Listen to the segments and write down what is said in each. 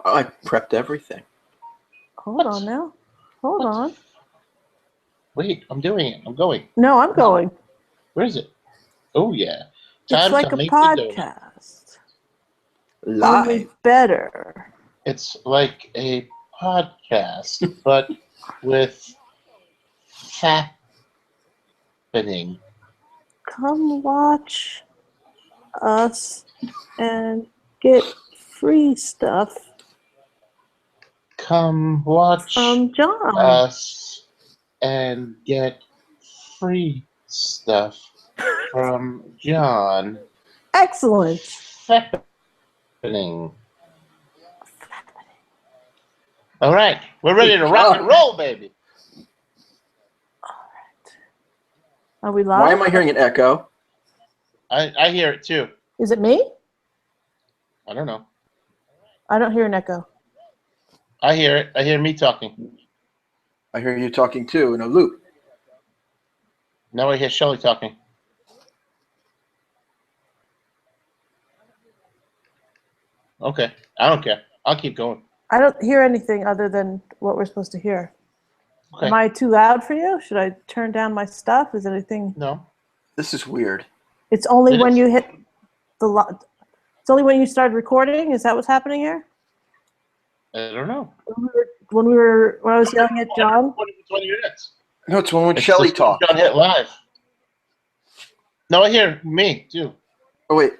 I prepped everything. Hold on now. Hold on. Wait, I'm doing it. I'm going. No, I'm going. Where is it? Oh, yeah. It's like a podcast. Live. Only better. It's like a podcast, but with happening. Come watch us and get free stuff Come watch from John. us and get free stuff from John. Excellent. Happening. All right, we're ready to rock and roll, baby. Are we live? Why am I hearing an echo? I hear it too. Is it me? I don't know. I don't hear an echo. I hear it. I hear me talking. I hear you talking too in a loop. Now I hear Shelle talking. Okay, I don't care. I'll keep going. I don't hear anything other than what we're supposed to hear. Okay. Am I too loud for you? Should I turn down my stuff? Is anything? No. This is weird. It's only It when is. you hit the. It's only when you started recording. Is that what's happening here? I don't know. When I was yelling at John. 20 minutes. No, it's when It's Shelle just talks. John hit live. No, I hear me too. Oh wait,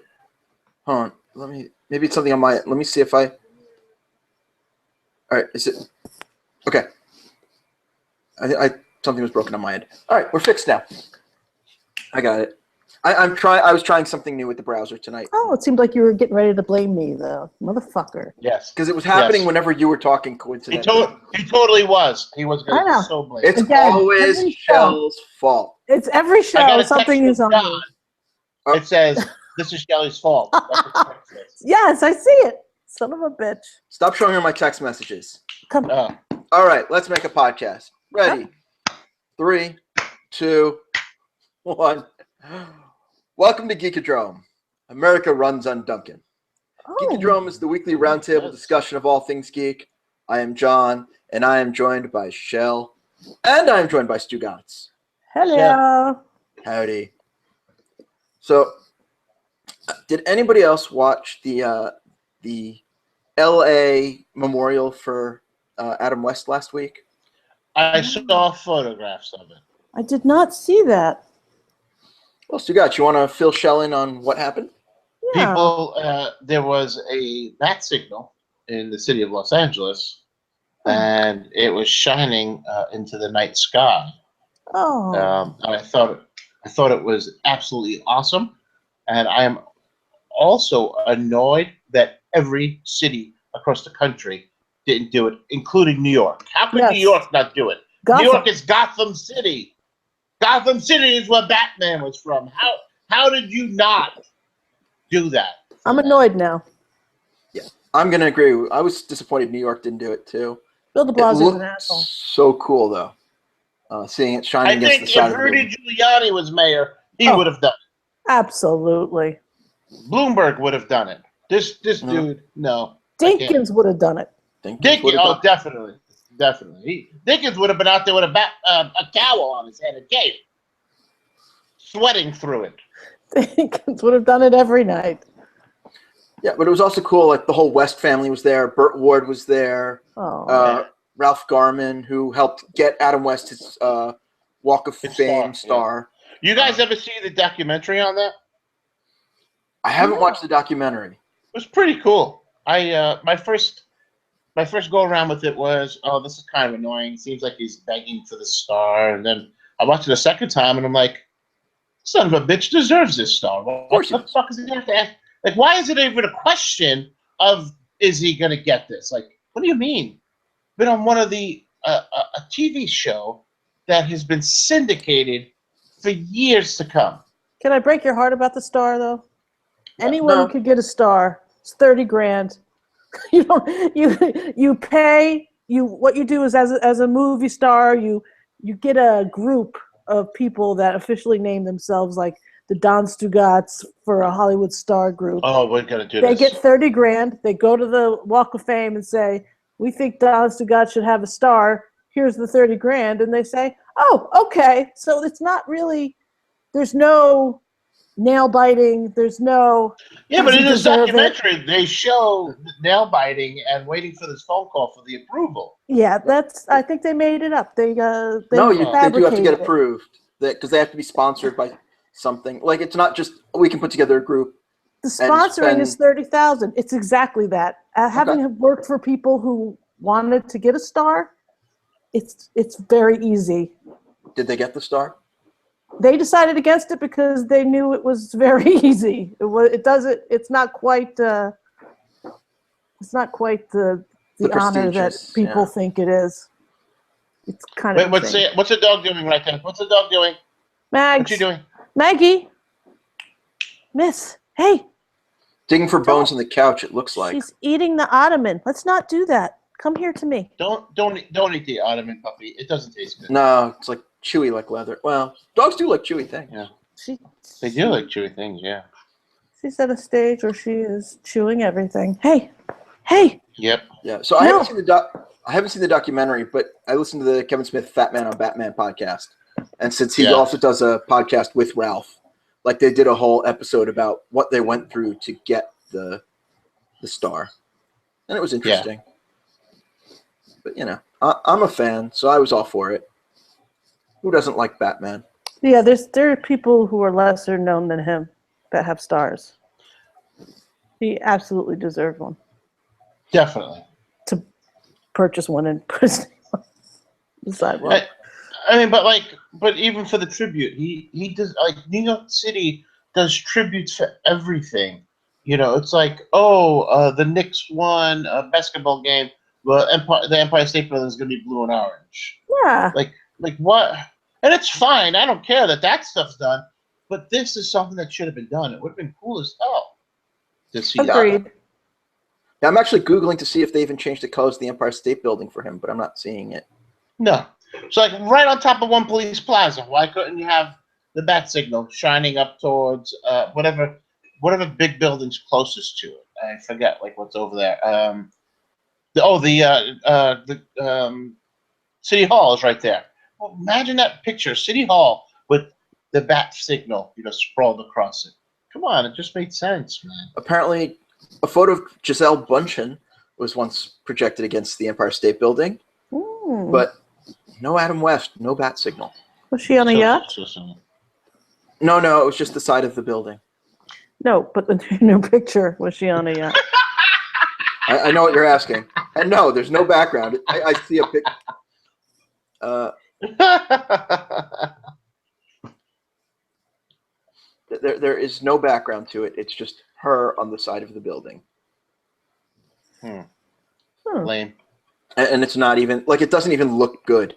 hold on. Maybe it's something on my. Let me see if I. All right, is it? Okay. I something was broken on my end. All right, we're fixed now. I got it. I was trying something new with the browser tonight. Oh, it seemed like you were getting ready to blame me, though, motherfucker. Yes. Because it was happening Yes. whenever you were talking. Coincidentally, He totally was. He was going I know. to so blame. it's Again, always every show. Shelle's fault. It's every I got show. a text Something from is on John. me. It says, "This is Shelle's fault." That's what the text says. Yes, I see it. Son of a bitch. Stop showing her my text messages. Come on. All right, let's make a podcast. Ready? 3, 2, 1. Welcome to Geekodrome. America runs on Dunkin. Oh. Geekodrome is the weekly roundtable discussion of all things geek. I am John, and I am joined by Shelle, and I am joined by Stugots. Hello. Howdy. So, did anybody else watch the L.A. memorial for Adam West last week? I saw photographs of it. I did not see that. Well, Stugots, you want to fill Shelle in on what happened? Yeah. People, there was a bat signal in the city of Los Angeles, and it was shining into the night sky. Oh. And I thought it was absolutely awesome, and I am also annoyed that every city across the country didn't do it, including New York. How could Yes. New York not do it? Gotham. New York is Gotham City. Gotham City is where Batman was from. How did you not do that? I'm annoyed now. Yeah, I'm going to agree. I was disappointed New York didn't do it, too. Bill de It Blasio's looked an asshole. so cool, though. Seeing it shining I against think the side if of the Rudy building. Giuliani was mayor, he would have done it. Absolutely. Bloomberg would have done it. This No. dude, no. I can't. Dinkins would have done it. Dinkins, oh, definitely. Dinkins would have been out there with a cowl on his head, a cape, sweating through it. Dinkins would have done it every night. Yeah, but it was also cool. Like the whole West family was there. Burt Ward was there. Oh. Ralph Garman, who helped get Adam West his Walk of His Fame star. You guys ever see the documentary on that? I haven't watched the documentary. It was pretty cool. My first go around with it was, oh, this is kind of annoying. Seems like he's begging for the star, and then I watched it a second time, and I'm like, son of a bitch deserves this star. What the fuck is he have to ask? Like, why is it even a question of is he gonna get this? Like, what do you mean? Been on one of the a TV show that has been syndicated for years to come. Can I break your heart about the star, though? Anyone could get a star. It's $30,000. You pay. What you do is as a movie star, you get a group of people that officially name themselves like the Don Stugots for a Hollywood star group. Oh, we're gonna do They this. get 30 grand. They go to the Walk of Fame and say, "We think Don Stugot should have a star. Here's the 30 grand." And they say, "Oh, okay." So it's not really. There's no nail biting. There's no. Yeah, but does he in this deserve it? documentary, they show nail biting and waiting for this phone call for the approval. Yeah, that's. I think they made it up. They No, they do have to fabricated get it. approved because they have to be sponsored by something. Like it's not just we can put together a group. The sponsoring is 30,000. It's exactly that. Having worked for people who wanted to get a star, it's very easy. Did they get the star? They decided against it because they knew it was very easy. It's not quite the honor that prestigious, people think it is. It's kind of What's the dog doing right there? What's the dog doing? Mags. What's she doing? Maggie. Miss. Hey. Digging for bones in the couch. It looks like She's eating the ottoman. Let's not do that. Come here to me. Don't eat the ottoman, puppy. It doesn't taste good. No, it's like chewy like leather. Well, dogs do like chewy things. Yeah. They do like chewy things, yeah. She's at a stage where she is chewing everything. Hey. Yep. Yeah. So I haven't seen the documentary, but I listened to the Kevin Smith Fat Man on Batman podcast, and since he also does a podcast with Ralph, like they did a whole episode about what they went through to get the star, and it was interesting. Yeah. But you know, I'm a fan, so I was all for it. Who doesn't like Batman? Yeah, there are people who are lesser known than him that have stars. He absolutely deserved one. Definitely. To purchase one and put the sidewalk. I mean, but even for the tribute, he does, like, New York City does tributes for everything. You know, it's like, the Knicks won a basketball game. Well, the Empire State Building is going to be blue and orange. Yeah. Like what? And it's fine. I don't care that stuff's done. But this is something that should have been done. It would have been cool as hell to see. Agreed. Yeah, I'm actually Googling to see if they even changed the colors of the Empire State Building for him, but I'm not seeing it. No. It's like right on top of One Police Plaza. Why couldn't you have the bat signal shining up towards whatever big building's closest to it? I forget what's over there. The City Hall is right there. Well, imagine that picture, City Hall with the bat signal, sprawled across it. Come on, it just made sense, man. Apparently, a photo of Giselle Bundchen was once projected against the Empire State Building, but no Adam West, no bat signal. Was she on a yacht? No, it was just the side of the building. No, but the new picture, was she on a yacht? I know what you're asking. And no, there's no background. I see a pic. There is no background to it. It's just her on the side of the building. Lame. And it's not even it doesn't even look good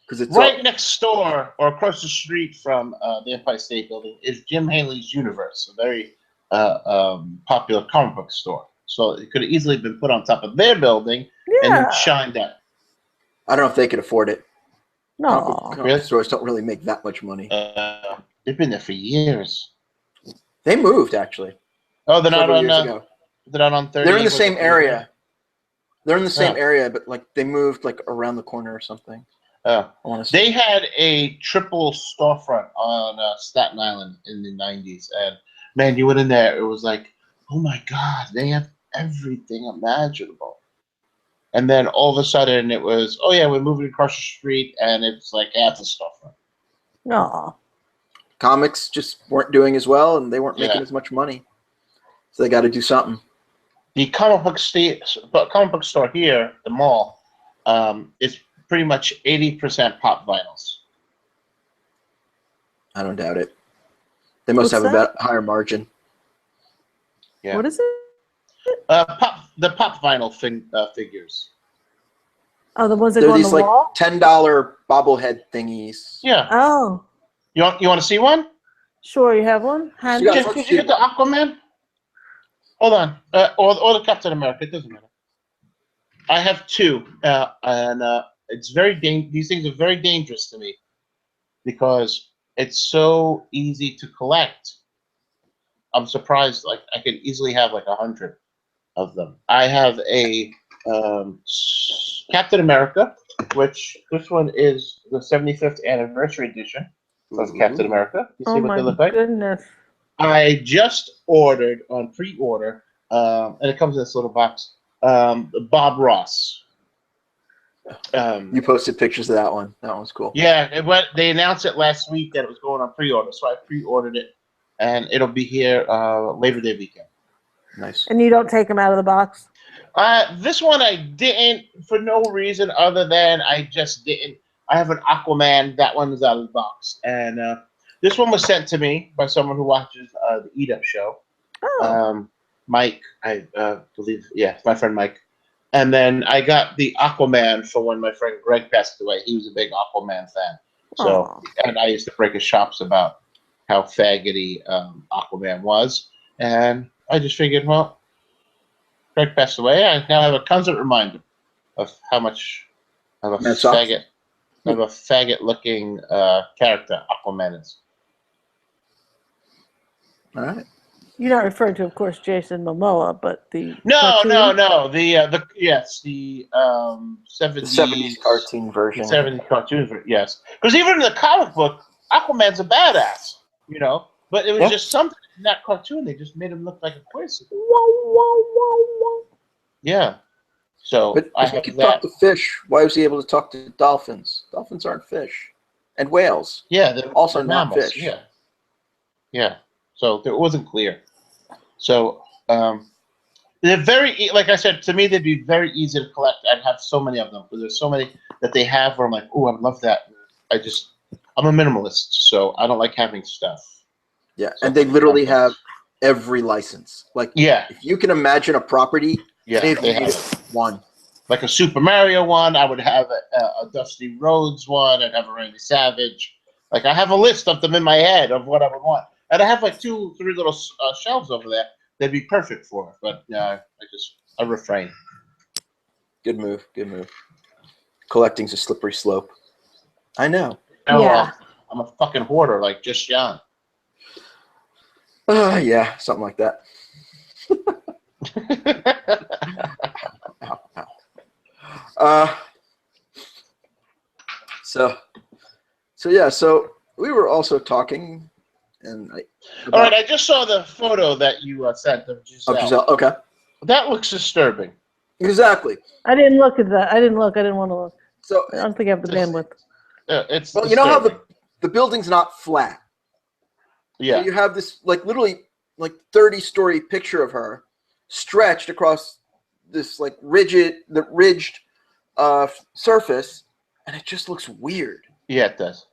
because it's right next door or across the street from the Empire State Building is Jim Haley's Universe, a very popular comic book store. So it could have easily been put on top of their building and then shined out. I don't know if they could afford it. No, comic book stores don't really make that much money. They've been there for years. They moved actually. Oh, they're not on. They're not on 30. They're in the same area. They're in the same area, but they moved around the corner or something. They had a triple storefront on Staten Island in the 90s, and man, you went in there, it was like, oh my God, they have everything imaginable. And then all of a sudden it was, oh yeah, we're moving across the street, and it's like half the storefront. No. Comics just weren't doing as well, and they weren't making as much money, so they got to do something. The comic book store here, the mall, is pretty much 80% pop vinyls. I don't doubt it. They must have a higher margin. Yeah. What is it? The pop vinyl figures. Oh, the ones that They're go on the these wall? $10 bobblehead thingies. Yeah. Oh. You want to see one? Sure, you have one? Could you get the Aquaman? Hold on. Or the Captain America. It doesn't matter. I have two. And it's very these things are very dangerous to me because it's so easy to collect. I'm surprised. Like I could easily have like 100 of them. I have a Captain America, which this one is the 75th anniversary edition of Captain America. You see what they look like? Goodness. I just ordered on pre-order, and it comes in this little box. Bob Ross. You posted pictures of that one. That one's cool. Yeah, they announced it last week that it was going on pre-order, so I pre-ordered it, and it'll be here Labor Day weekend. Nice. And you don't take them out of the box? This one I didn't for no reason other than I just didn't. I have an Aquaman. That one is out of the box, and this one was sent to me by someone who watches the Eat Up show. Oh. Mike, I believe, yeah, my friend Mike. And then I got the Aquaman for when my friend Greg passed away. He was a big Aquaman fan. So, and I used to break his chops about how faggoty Aquaman was. And I just figured, well, Greg passed away. I now have a constant reminder of how much of a faggot-looking character Aquaman is. All right. You're not referring to, of course, Jason Momoa, but the No. cartoon? The 70s cartoon version. 70s cartoon version, yes. Because even in the comic book, Aquaman's a badass, you know. But it was just something in that cartoon. They just made him look like a person. Yeah. So but I he have could that. talk to fish. Why was he able to talk to dolphins? Dolphins aren't fish, and whales. Yeah, they're also not mammals. fish. Yeah. Yeah. So it wasn't clear. So they're very, like I said, to me they'd be very easy to collect. I'd have so many of them because there's so many that they have where I'm like, oh, I love that. I'm a minimalist, so I don't like having stuff. Yeah, and they literally have every license. Like, if you can imagine a property, they've made one. Like a Super Mario one, I would have a Dusty Rhodes one, I'd have a Randy Savage. Like, I have a list of them in my head of what I would want. And I have like 2, 3 little shelves over there. They'd be perfect for it, but I refrain. Good move. Collecting's a slippery slope. I know. Yeah. I'm a fucking hoarder, like just John. Yeah, something like that. Ow. So we were also talking, and all right, I just saw the photo that you sent of Giselle. Giselle. Okay. That looks disturbing. Exactly. I didn't look at that. I didn't want to look. So I don't think I have the bandwidth. It's well, disturbing. you know how the building's not flat. Yeah. So you have this literally 30-story picture of her stretched across this ridged surface, and it just looks weird. Yeah, it does.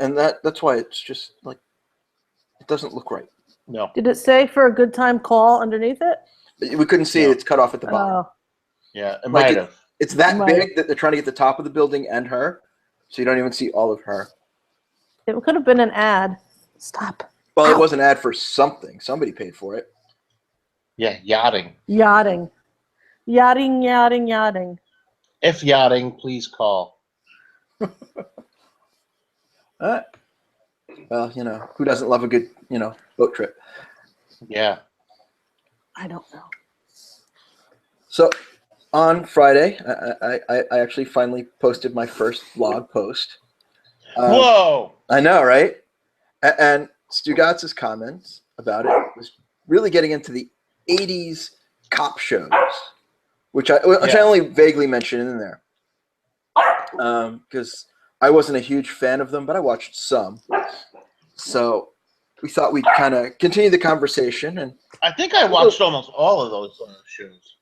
And that's why it's just it doesn't look right. No. Did it say for a good time call underneath it? We couldn't see it. It's cut off at the bottom. Oh. Yeah, it might have. It's that big that they're trying to get the top of the building and her, so you don't even see all of her. It could have been an ad. Stop. Well, it was an ad for something. Somebody paid for it. Yeah, yachting. Yachting. If yachting, please call. Well, who doesn't love a good, boat trip? Yeah. I don't know. So on Friday, I actually finally posted my first blog post. Whoa! I know, right? And Stugots' comments about it was really getting into the 80s cop shows, which I only vaguely mentioned in there. Because I wasn't a huge fan of them, but I watched some. So we thought we'd kind of continue the conversation. And I think I watched almost all of those shows.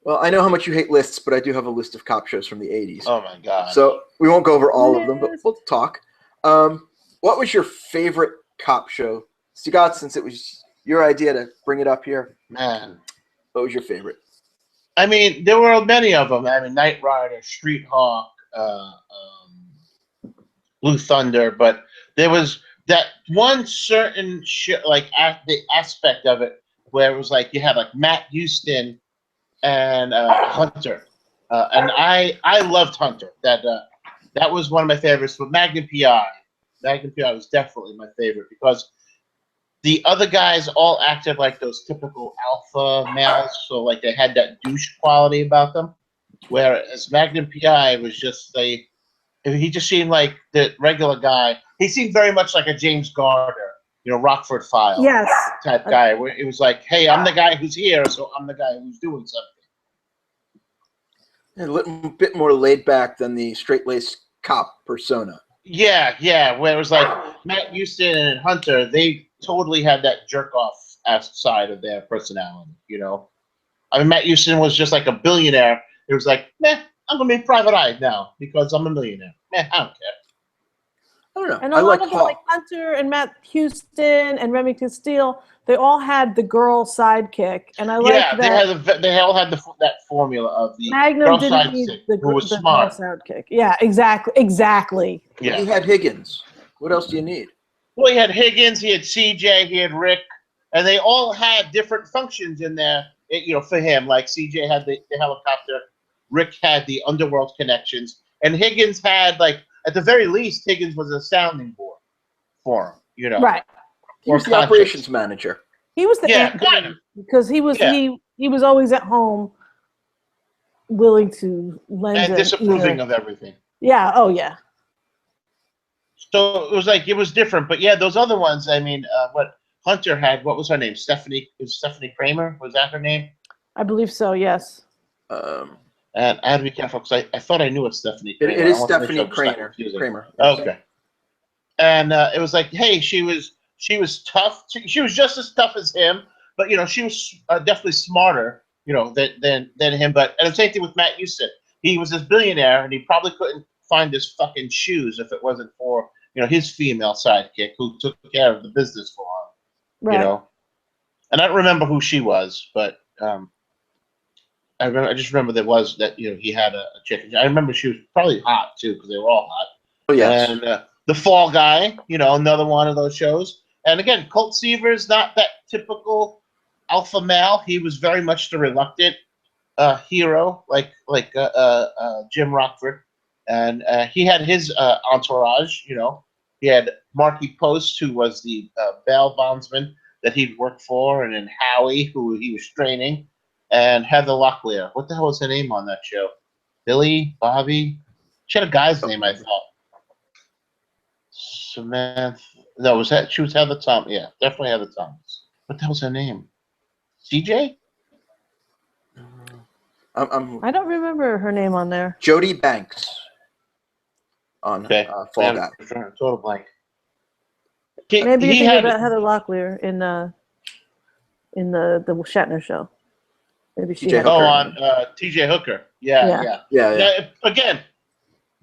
Well, I know how much you hate lists, but I do have a list of cop shows from the 80s. Oh, my God. So we won't go over all of them, but we'll talk. What was your favorite cop show? Stugots, since it was your idea to bring it up here. Man. What was your favorite? I mean, there were many of them. I mean, Knight Rider, Street Hawk, Blue Thunder, but there was that one certain the aspect of it where it was you had Matt Houston and Hunter, and I loved Hunter. That was one of my favorites. But Magnum PI, Magnum PI was definitely my favorite because the other guys all acted like those typical alpha males, so like they had that douche quality about them. Whereas Magnum PI was just he just seemed like the regular guy. He seemed very much like a James Garner, Rockford File Yes. type guy. Where it was like, hey, I'm the guy who's here, so I'm the guy who's doing something. A little bit more laid back than the straight-laced cop persona. Yeah. Where it was like Matt Houston and Hunter, they totally had that jerk-off side of their personality, I mean, Matt Houston was just like a billionaire. It was like, I'm going to be private eye now because I'm a millionaire. I don't care. I don't know. And a lot of them, like Hunter and Matt Houston and Remy Castile, they all had the girl sidekick, and I like that. They all had that formula of the Magnum girl didn't need sidekick who was the smart. girl sidekick. Yeah, exactly. Yeah. He had Higgins. What else do you need? Well, he had Higgins, he had CJ, he had Rick, and they all had different functions in there. For him, like CJ had the helicopter, Rick had the underworld connections, and Higgins had, like, at the very least, Higgins was a sounding board for him, Right. He was the operations manager. He was the kind of, because he was he was always at home, willing to lend and disapproving of everything. Yeah. Oh yeah. So it was different, but yeah, those other ones. I mean, what Hunter had, what was her name? Stephanie Kramer? Was that her name? I believe so. Yes. And I had to be careful because I thought I knew a Stephanie Kramer. It is Stephanie Kramer. Okay. And it was like, hey, she was tough. She was just as tough as him, but she was definitely smarter, than him. But and the same thing with Matt Houston. He was this billionaire, and he probably couldn't find his fucking shoes if it wasn't for his female sidekick who took care of the business for him. Right. And I don't remember who she was, but I just remember there was that he had a chick. I remember she was probably hot too because they were all hot. Oh yes. And the Fall Guy, another one of those shows. And again, Colt Seaver's not that typical alpha male. He was very much the reluctant hero, like Jim Rockford, and he had his entourage. He had Marky Post, who was the bail bondsman that he'd worked for, and then Howie, who he was training, and Heather Locklear. What the hell was her name on that show? Billy, Bobby. She had a guy's name, I thought. Samantha. No, she was Heather Thomas. Yeah, definitely Heather Thomas. What the hell's her name? CJ? I don't remember her name on there. Jody Banks on Fall Guy. Total blank. Maybe you think about Heather Locklear in the Shatner show. Maybe she. On T.J. Hooker. Yeah. Again,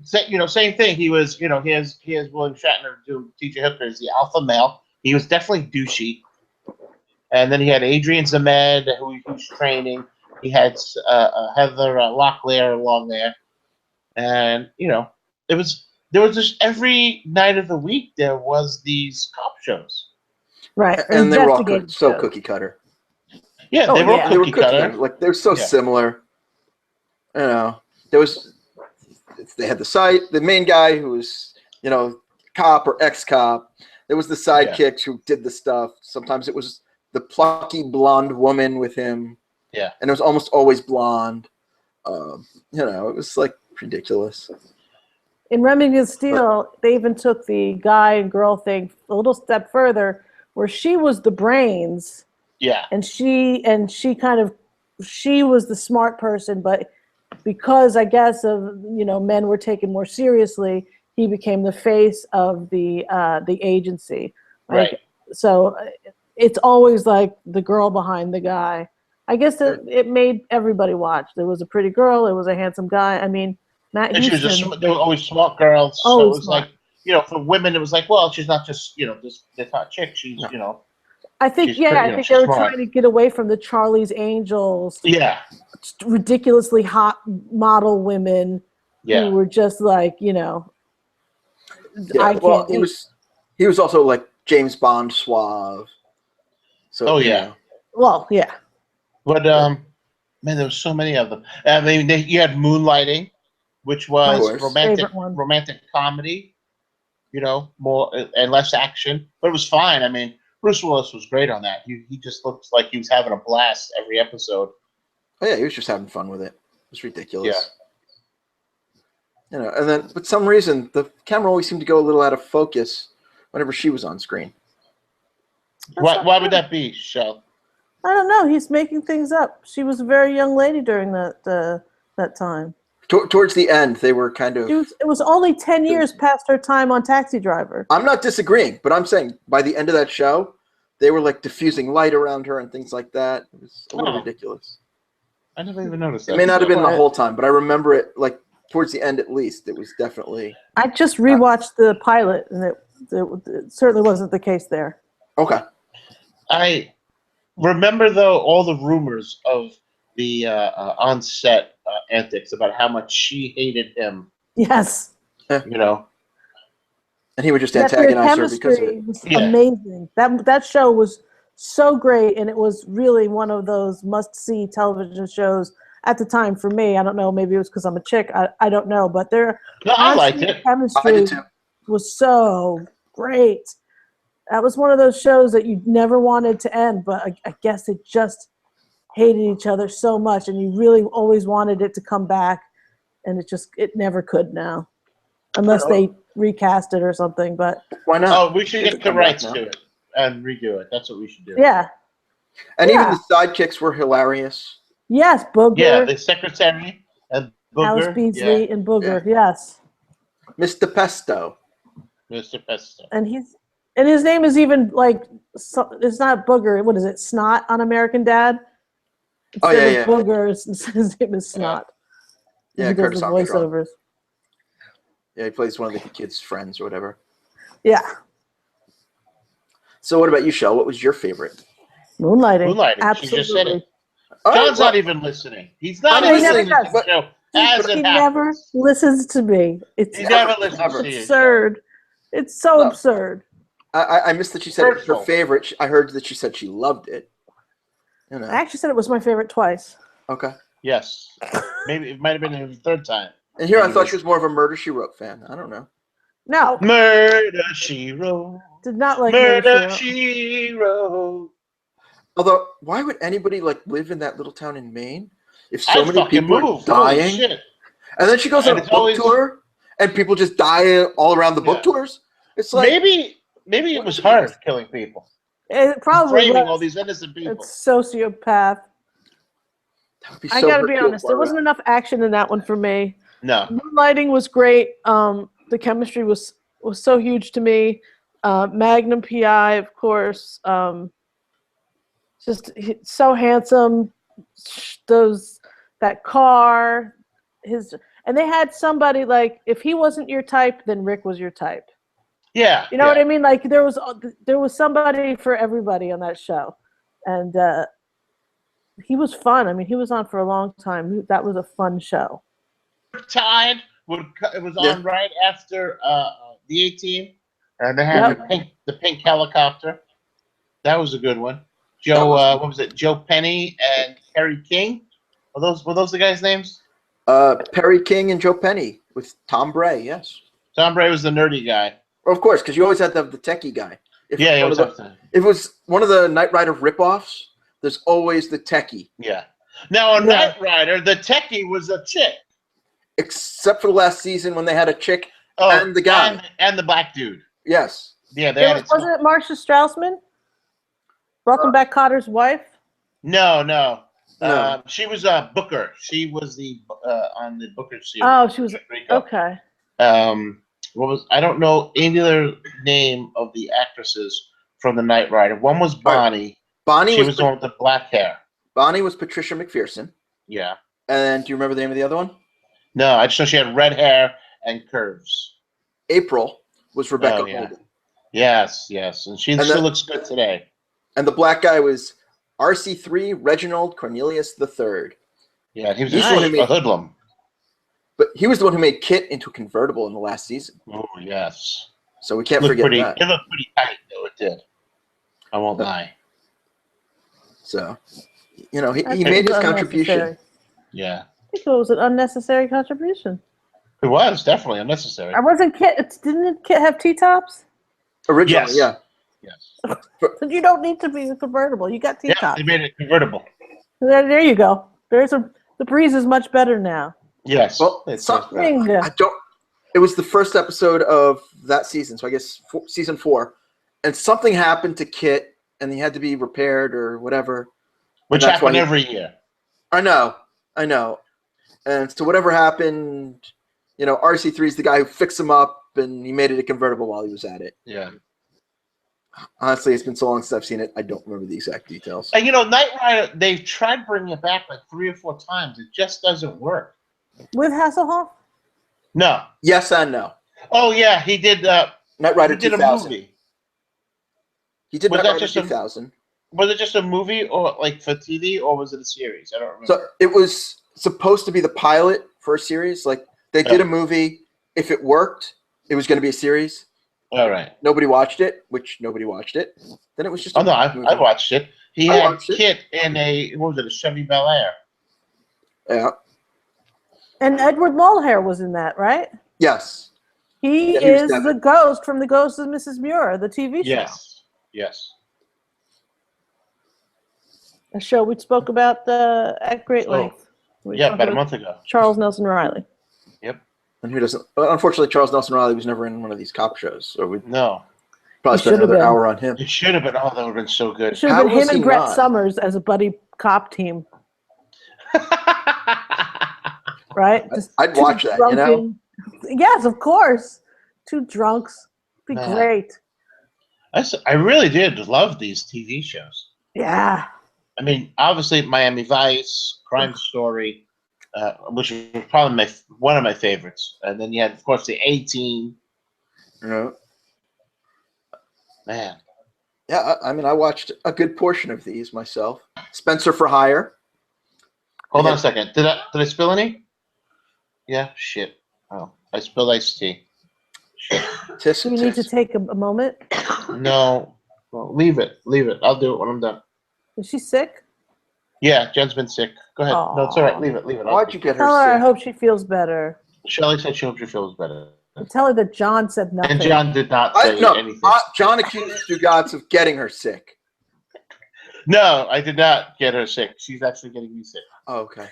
same thing. He was, he has William Shatner do T.J. Hooker as the alpha male. He was definitely douchey. And then he had Adrian Zemed, who he was training. He had Heather Locklear along there, and there was just every night of the week there was these cop shows, right? And they were all cookie cutter. Yeah, they were cookie cutter. Like they're so similar. There was they had the main guy who was cop or ex-cop. There was the sidekicks who did the stuff. Sometimes it was the plucky blonde woman with him. Yeah, and it was almost always blonde. It was like ridiculous. In Remington Steel, they even took the guy and girl thing a little step further, where she was the brains. Yeah, and she was the smart person, but because I guess of men were taken more seriously, he became the face of the agency. Right. So it's always like the girl behind the guy. I guess it made everybody watch. There was a pretty girl. It was a handsome guy. I mean, Matt Houston. They were always smart girls. So it was smart. Like, for women, it was like, well, she's not just, this hot chick. She's, I think, I think they were trying to get away from the Charlie's Angels. Yeah. Ridiculously hot model women who were just like, I can't. He was also like James Bond suave. So, Well, yeah. But man, there were so many of them. I mean, you had Moonlighting, which was romantic comedy. more and less action, but it was fine. I mean, Bruce Willis was great on that. He just looks like he was having a blast every episode. Oh yeah, he was just having fun with it. It was ridiculous. Yeah. And then for some reason the camera always seemed to go a little out of focus whenever she was on screen. Why would that be, Shelle? I don't know. He's making things up. She was a very young lady during that time. Towards the end, they were kind of... It was only 10 years past her time on Taxi Driver. I'm not disagreeing, but I'm saying by the end of that show, they were like diffusing light around her and things like that. It was a little ridiculous. I never even noticed that. It may not have been the whole time, but I remember it like towards the end at least. It was definitely... I just rewatched the pilot, and it certainly wasn't the case there. Okay. I remember, though, all the rumors of the on-set antics about how much she hated him. Yes. Yeah. And he would just Their antagonize her because of chemistry it. was amazing. That show was so great, and it was really one of those must-see television shows at the time for me. I don't know, maybe it was because I'm a chick. I don't know, but their I liked it. chemistry was so great. That was one of those shows that you never wanted to end, but I guess it just hated each other so much, and you really always wanted it to come back, and it never could now, unless they recast it or something. But why not? Oh, we should get the rights to it and redo it. That's what we should do. Yeah. And even the sidekicks were hilarious. Yes, Booger. Yeah, the secretary and Booger. Alice Beasley and Booger. Yeah. Yes. Mr. Pesto. Mr. Pesto. And his name is even like, it's not Booger. What is it? Snot on American Dad. Instead of Booger, his name is Snot. Yeah, he does Curtis the Armstrong. voiceovers. Yeah, he plays one of the kids' friends or whatever. Yeah. So what about you, Shelle? What was your favorite? Moonlighting. Moonlighting. Absolutely. She just said it. Oh, John's not even listening. He's not I'm listening listening, to the show as He it never happens. listens to me. It's He never listens to you. absurd. It's so absurd. I missed that she said it was her Hurtful. favorite. I heard that she said she loved it. I actually said it was my favorite twice. Okay. Yes. Maybe it might have been the third time. And here I thought she was more of a Murder, She Wrote fan. I don't know. No. Murder, She Wrote. Did not like Murder, She She Wrote. Although, why would anybody live in that little town in Maine if so many fucking people move. are Holy dying? shit. And then she goes on a book tour, and people just die all around the book tours. It's like maybe it was her killing people, It probably framing was. all these innocent people. It's sociopath. I gotta be honest, there wasn't enough action in that one for me. No. Moonlighting was great. The chemistry was so huge to me. Magnum PI, of course. Just so handsome. That car, and they had somebody like, if he wasn't your type, then Rick was your type. Yeah. You know what I mean? Like there was somebody for everybody on that show, and he was fun. I mean, he was on for a long time. That was a fun show. Tide it was on right after the A-Team, and they had the pink helicopter. That was a good one. Joe, what was it? Joe Penny and Kerry King. Were those the guys' names? Perry King and Joe Penny with Tom Bray. Yes. Tom Bray was the nerdy guy. Well, of course, because you always had to have the techie guy. If it was one of the Knight Rider ripoffs, there's always the techie. Yeah. Now on Knight Rider, the techie was a chick. Except for the last season when they had a chick and the guy. And the black dude. Yes. Yeah, Wasn't it Marcia Strausman? Brokenback Cotter's wife? No. She was Booker. She was the on the Booker series. Oh, she was okay. I don't know any other name of the actresses from the Knight Rider. One was Bonnie. Bonnie was the one with the black hair. Bonnie was Patricia McPherson. Yeah. And do you remember the name of the other one? No, I just know she had red hair and curves. April was Rebecca Holden. Yes, and she still looks good today. And the black guy was RC3 Reginald Cornelius III. Yeah, he was a hoodlum. But he was the one who made Kit into a convertible in the last season. Oh, yes. So we can't forget that. It looked pretty tight, though, it did. I won't lie. So, he made his contribution. Yeah. I think it was an unnecessary contribution. It was definitely unnecessary. I wasn't Kit. Didn't Kit have T-tops? Originally, Yes. yeah. Yes. So you don't need to be a convertible. You got Yeah, T-tops. they made it convertible. There you go. The breeze is much better now. Yes. Well, It's Something. I don't. It was the first episode of that season, so I guess season 4, and something happened to Kit, and he had to be repaired or whatever. which happened every year. I know. And so whatever happened, RC3 is the guy who fixed him up, and he made it a convertible while he was at it. Yeah. Honestly, it's been so long since I've seen it, I don't remember the exact details. And Knight Rider, they've tried bringing it back like 3 or 4 times. It just doesn't work. With Hasselhoff? No. Yes and no. Oh yeah, he did. Knight Rider he did 2000. a movie. He did Was Knight that Rider just a- 2000. Was it just a movie, or like for TV, or was it a series? I don't remember. So it was supposed to be the pilot for a series. Like they did a movie. If it worked, it was going to be a series. All right. Nobody watched it, which nobody watched it. Then it was just. Oh no, I watched it. He had Kit in a Chevy Bel Air. Yeah. And Edward Mulhare was in that, right? Yes. He was is Devin. the ghost from The Ghost of Mrs. Muir, the TV show. Yes. A show we spoke about at great length. About a month ago. Charles Nelson Riley. Yep. And who doesn't? Unfortunately, Charles Nelson Riley was never in one of these cop shows, so we No. probably spent another hour on him. It should have been. Oh, that would have been so good. It should have been him and Brett Summers as a buddy cop team, right? I'd watch that. Yes, of course. 2 drunks. Be great. I really did love these TV shows. Yeah. I mean, obviously, Miami Vice, Crime Story, which was probably one of my favorites. And then you had, of course, the A-Team. Yeah. Man. Yeah, I mean, I watched a good portion of these myself. Spencer for Hire. Hold on a second. Did I spill any? Yeah. Shit. Oh, I spilled iced tea. Shit. Do we need to take a moment? No. Well, leave it. I'll do it when I'm done. Is she sick? Yeah, Jen's been sick. Go ahead. Aww. No, it's all right. Leave it. Why'd you get her Tell her I sick? hope she feels better. Shelley said she hopes she feels better. Tell her that John said nothing. And John did not say anything. John accused Stugots of getting her sick. No, I did not get her sick. She's actually getting me sick. Oh, okay.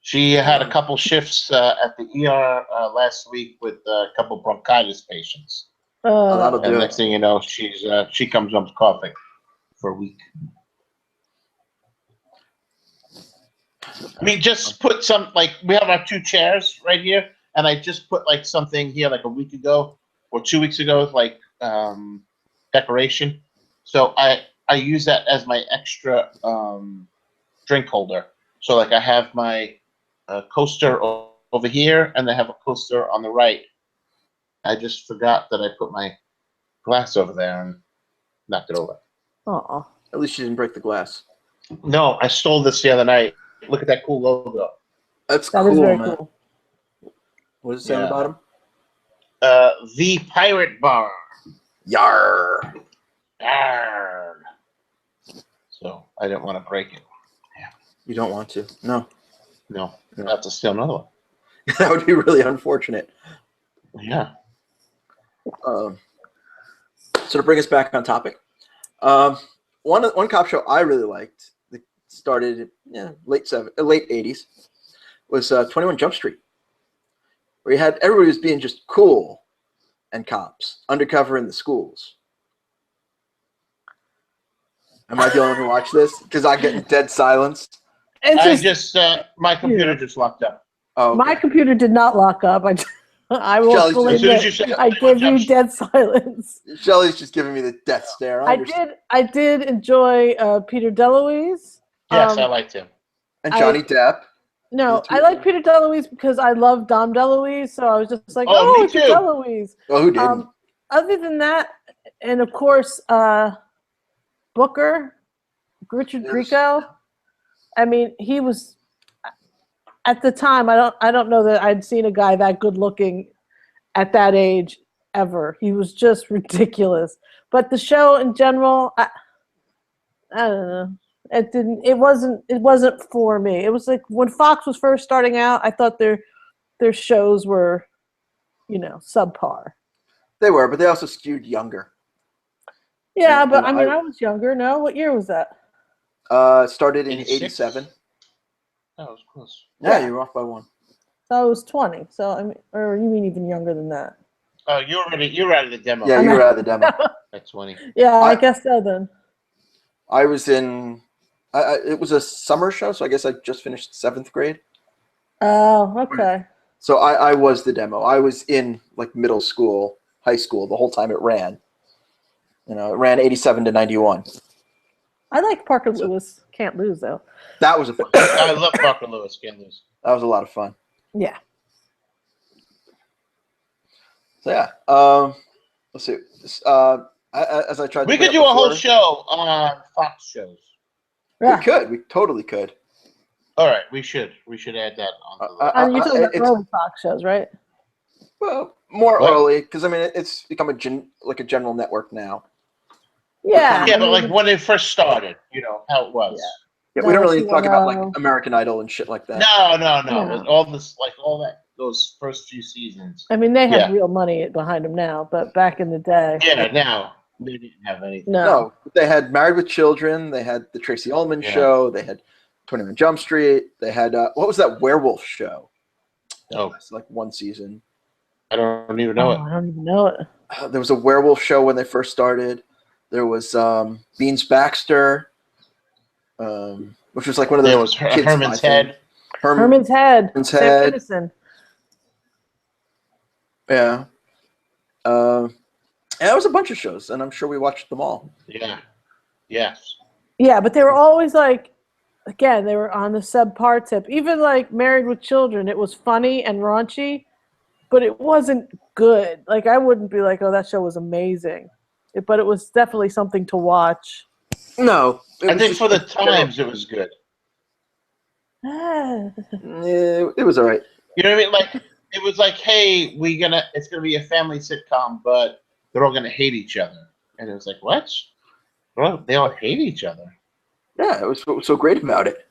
She had a couple shifts at the ER last week with a couple bronchitis patients. That'll do And it. next thing you know, she comes up coughing for a week. I mean, just put some, we have our 2 chairs right here, and I just put something here a week ago or 2 weeks ago, decoration. So I use that as my extra drink holder. So I have my coaster over here, and I have a coaster on the right. I just forgot that I put my glass over there and knocked it over. Oh. At least you didn't break the glass. No, I stole this the other night. Look at that cool logo. That's That cool, is very man. cool. What does it say on the bottom? The Pirate Bar. Yar. Arr. So I didn't want to break it. You don't want to. No. No, I have to steal another one. That would be really unfortunate. Yeah. So to bring us back on topic, one cop show I really liked that started late 80s was 21 Jump Street, where you had everybody was being just cool and cops undercover in the schools. Am I the only one who watched this? Because I get dead silence. My computer just locked up. Oh, okay. My computer did not lock up. I will Shelley's fully as soon as admit, you said I gave you dead silence. Shelley's just giving me the death stare. I did enjoy Peter DeLuise. Yes, I liked him. And Johnny Depp. No, I like Peter DeLuise because I love Dom DeLuise, so I was just like, Oh, me it's too. DeLuise. Well, who didn't? Other than that, and of course, Booker, Richard Grieco. I mean, he was at the time. I don't know that I'd seen a guy that good looking at that age ever. He was just ridiculous. But the show in general, I don't know. It wasn't for me. It was like when Fox was first starting out, I thought their their shows were, subpar. They were, but they also skewed younger. Yeah, And but I mean, I was younger. No, what year was that? Started in 86? 87. That was close. Yeah, Yeah. you were off by one. So I was 20. So I mean, or you mean even younger than that? Oh, you were out of the demo. Yeah, you were out of the demo. At 20. Yeah, I guess so then. I was in. It was a summer show, so I guess I just finished 7th grade. Oh, okay. So I was the demo. I was in like middle school, high school the whole time it ran. It ran 87 to 91. I like Parker Lewis. Can't lose though. That was a fun. I love Parker Lewis. Can't lose. That was a lot of fun. Yeah. So yeah, let's see. As I tried, We could do a whole show on Fox shows. Yeah. We could. We totally could. All right, we should add that on. You're talking about early Fox shows, right? Well, more What? early because I mean it's become a general network now. Yeah. Yeah, but like when it first started, how it was. Yeah, we don't really Don't talk you about wanna- like American Idol and shit like that. No. No. All this, like all that, those first few seasons. I mean, they have Yeah. real money behind them now, but back in the day, Yeah, now they didn't have anything. no. They had Married with Children. They had the Tracy Ullman Yeah. show. They had 21 Jump Street. They had what was that werewolf show? Oh, It's like one season. I don't even know it. I don't even know it. There was a werewolf show when they first started. There was Beans Baxter, which was like one of those. There was kids' Herman's spy things. Head. Herman's Head. Herman's Sam Head. Kinison. Yeah. And that was a bunch of shows, and I'm sure we watched them all. Yeah. Yes. Yeah, but they were always like, again, they were on the subpar tip. Even like Married with Children, it was funny and raunchy, but it wasn't good. Like I wouldn't be like, oh, that show was amazing. But it was definitely something to watch. No. I think for the times it was good. It was all right. You know what I mean? Like it was like, hey, it's gonna be a family sitcom, but they're all gonna hate each other. And it was like, what? Well, they all hate each other. Yeah, it was what was so great about it.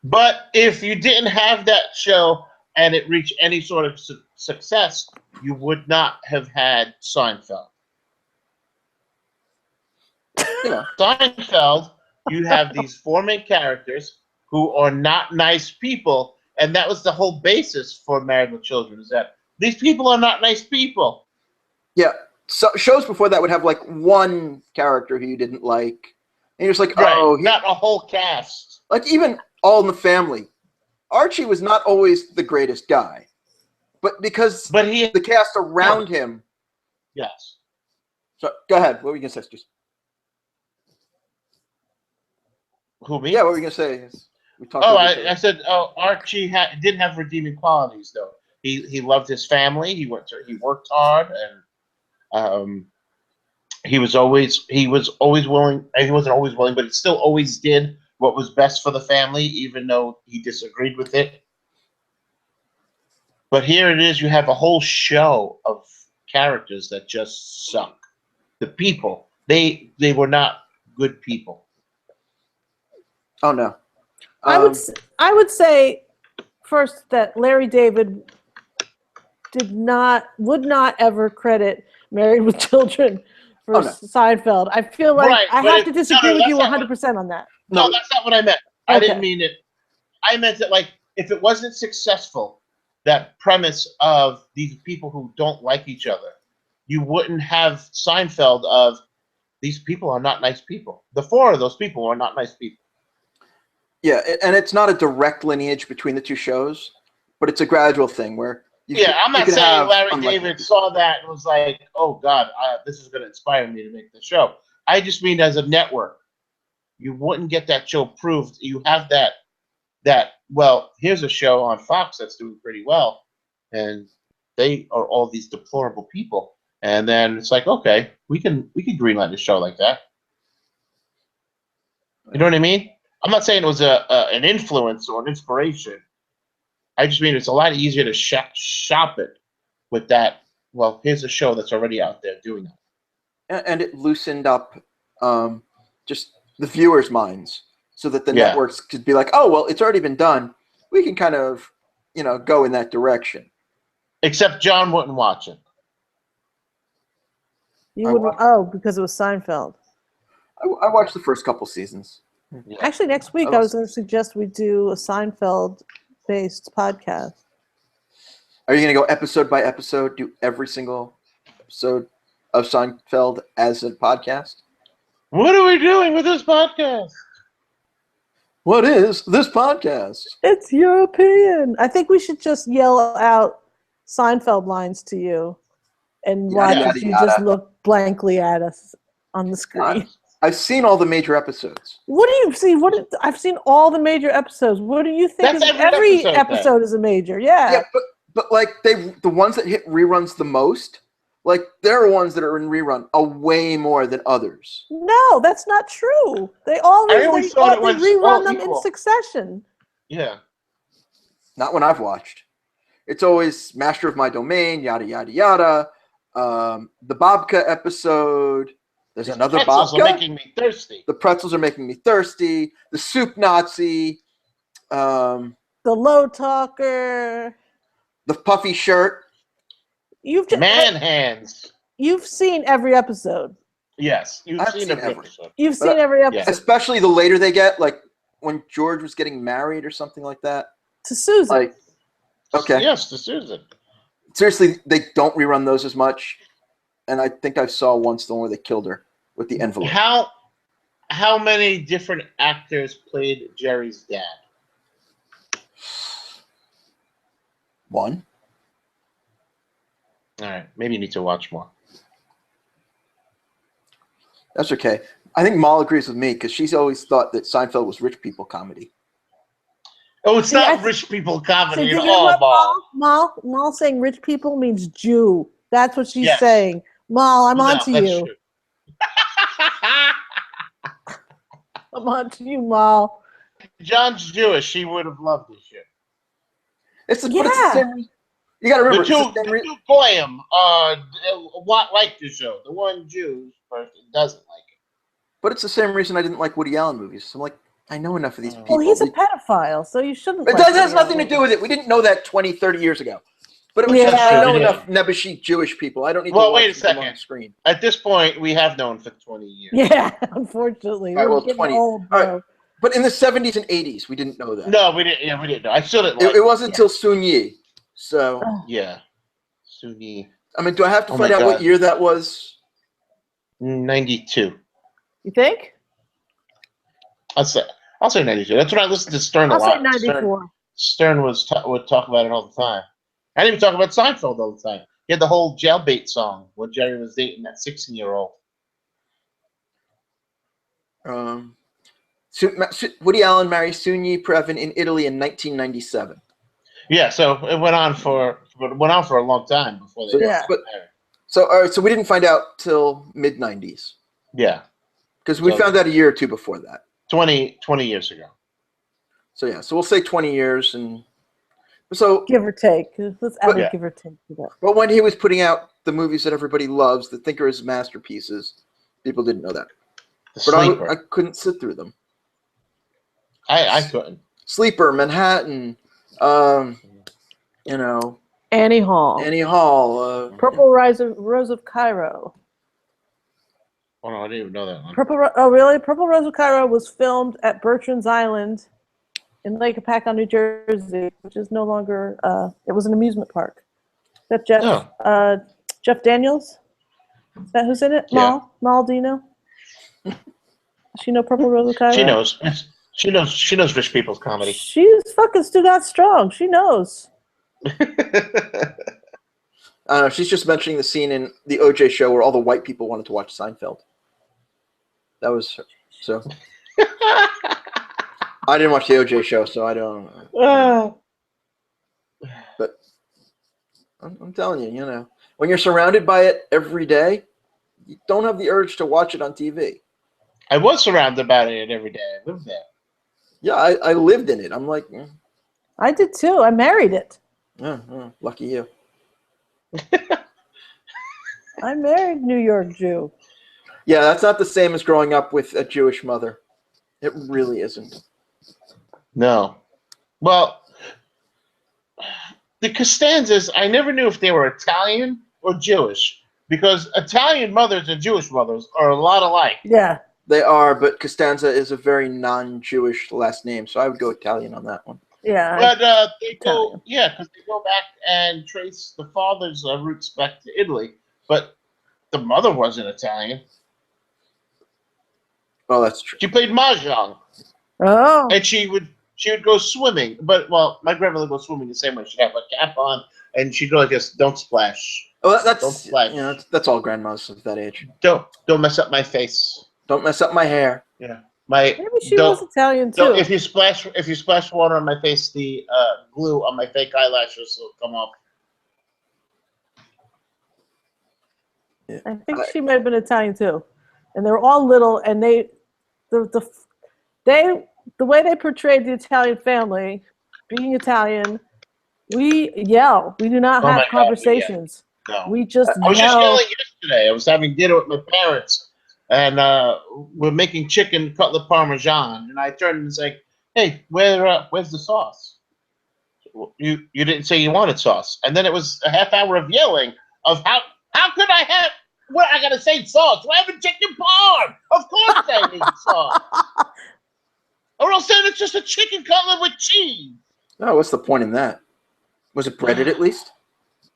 But if you didn't have that show and it reached any sort of success, you would not have had Seinfeld. Seinfeld, you have these four main characters who are not nice people, and that was the whole basis for Married with Children, is that these people are not nice people. Yeah. So shows before that would have like one character who you didn't like. And you're just like, Right. oh, Not a whole cast. like even All in the Family. Archie was not always the greatest guy. But because But he, the cast around him. yes. So go ahead. What were you gonna say, Stu? Who, me? Yeah, what were you gonna say? We talked Oh, about I said, Archie didn't have redeeming qualities though. He loved his family. He worked hard, and he was always willing. And he wasn't always willing, but he still always did what was best for the family, even though he disagreed with it. But here it is: you have a whole show of characters that just suck. The people, they were not good people. Oh no. I would say first that Larry David would not ever credit Married with Children for Seinfeld. I feel like Right, I but have to disagree with you 100% on that. No, that's not what I meant. Okay. I didn't mean it. I meant that, like, if it wasn't successful, that premise of these people who don't like each other, you wouldn't have Seinfeld of these people are not nice people. The four of those people are not nice people. Yeah, and it's not a direct lineage between the two shows, but it's a gradual thing where I'm not saying Larry David saw that and was like, "Oh God, this is going to inspire me to make the show." I just mean as a network, you wouldn't get that show proved. You have that. Well, here's a show on Fox that's doing pretty well, and they are all these deplorable people. And then it's like, okay, we can greenlight a show like that. You know what I mean? I'm not saying it was an influence or an inspiration. I just mean it's a lot easier to shop it with that. Well, here's a show that's already out there doing it. And it loosened up just the viewers' minds so that the networks could be like, oh, well, it's already been done. We can kind of go in that direction. Except John wouldn't watch it. You wouldn't? Because it was Seinfeld. I watched the first couple seasons. Yeah. Actually, next week I was going to suggest we do a Seinfeld-based podcast. Are you going to go episode by episode, do every single episode of Seinfeld as a podcast? What are we doing with this podcast? What is this podcast? It's your opinion. I think we should just yell out Seinfeld lines to you and watch as you just look blankly at us on the screen. I've seen all the major episodes. What do you see? I've seen all the major episodes. What do you think? That's Every episode is a major. Yeah. Yeah, but like the ones that hit reruns the most, like there are ones that are in rerun way more than others. No, that's not true. They always rerun them in succession. Yeah. Not when I've watched. It's always Master of My Domain, yada yada yada. The Babka episode. There's another Babka. The pretzels are making me thirsty. The pretzels are making me thirsty. The Soup Nazi. The Low Talker. The puffy shirt. Man hands. You've seen every episode. Yes, You've seen every episode. You've seen every episode. Especially the later they get, like when George was getting married or something like that. To Susan. Like, okay. Yes, to Susan. Seriously, they don't rerun those as much. And I think I saw once the one where they killed her with the envelope. How many different actors played Jerry's dad? One. All right, maybe you need to watch more. That's okay. I think Mal agrees with me because she's always thought that Seinfeld was rich people comedy. Oh, it's not rich people comedy at all, Mal. Mal saying rich people means Jew. That's what she's saying. Mal, I'm on to you. I'm on to you, Mal. John's Jewish. She would have loved this shit. It's the same. You got to remember, the two poem like the show. The one Jewish person doesn't like it. But it's the same reason I didn't like Woody Allen movies. So I'm like, I know enough of these people. Well, he's a pedophile, so you shouldn't. It has nothing to do with it. We didn't know that 20, 30 years ago. But it was just, I know enough Nebuchadnezzar Jewish people. I don't need to watch wait a second. On screen. At this point, we have known for 20 years. Yeah, unfortunately. All right, 20. Old, right. But in the 70s and 80s, we didn't know that. No, we didn't. Yeah, we didn't know. I still didn't like it. It wasn't until Sun Yi. So. Yeah. Sun Yi. I mean, do I have to find out what year that was? 92. You think? I'll say 92. That's when I listened to Stern a lot. I'll say 94. Stern would talk about it all the time. I didn't even talk about Seinfeld all the time. He had the whole jailbait song when Jerry was dating that 16-year-old. Woody Allen married Sun Yi Previn in Italy in 1997. Yeah, so it went on for a long time before they got married. So we didn't find out till mid-90s. Yeah. Because we found out a year or two before that. 20 years ago. So yeah, so we'll say 20 years and so give or take. Let's add a give or take to that. But when he was putting out the movies that everybody loves, that think are his masterpieces, people didn't know that. But I couldn't sit through them. I couldn't. Sleeper, Manhattan, Annie Hall. Purple Rose of Cairo. Oh no, I didn't even know that one. Really? Purple Rose of Cairo was filmed at Bertrand's Island in Lake Apacon, New Jersey, which is no longer. It was an amusement park. Is that Jeff Daniels? Is that who's in it? Yeah. Mal, do you know? Does she know Purple Rose of Cairo? She knows. She knows rich people's comedy. She's fucking Stugots strong. She knows. I don't know. She's just mentioning the scene in the OJ show where all the white people wanted to watch Seinfeld. That was so. I didn't watch the OJ show, so I don't know. But I'm telling you, when you're surrounded by it every day, you don't have the urge to watch it on TV. I was surrounded by it every day. I lived there. Yeah, I lived in it. I'm like, I did too. I married it. Lucky you. I married New York Jew. Yeah, that's not the same as growing up with a Jewish mother. It really isn't. No. Well, the Costanzas, I never knew if they were Italian or Jewish, because Italian mothers and Jewish mothers are a lot alike. Yeah. They are, but Costanza is a very non-Jewish last name, so I would go Italian on that one. Yeah. But they Italian. go, because they go back and trace the father's roots back to Italy, but the mother wasn't Italian. Oh, that's true. She played mahjong, Oh. and she would go swimming. But my grandmother goes swimming the same way. She'd have a cap on, and she'd go like this: "Don't splash. Oh, Don't that's splash. that's all grandmas of that age. Don't mess up my face. Don't mess up my hair. Yeah, Maybe she was Italian too. Don't, if you splash water on my face, the glue on my fake eyelashes will come off." I think she might have been Italian too, and they were all little, and the way they portrayed the Italian family, being Italian, we yell. We do not have conversations. We just I was just yell. yelling yesterday. I was having dinner with my parents, and we're making chicken cutlet parmesan, and I turned and was like, "Hey, where's the sauce? You didn't say you wanted sauce." And then it was a half hour of yelling of how could I have. What I gotta say sauce? Do I have a chicken parm? Of course I need sauce. Or else then it's just a chicken cutlet with cheese. Oh, what's the point in that? Was it breaded at least?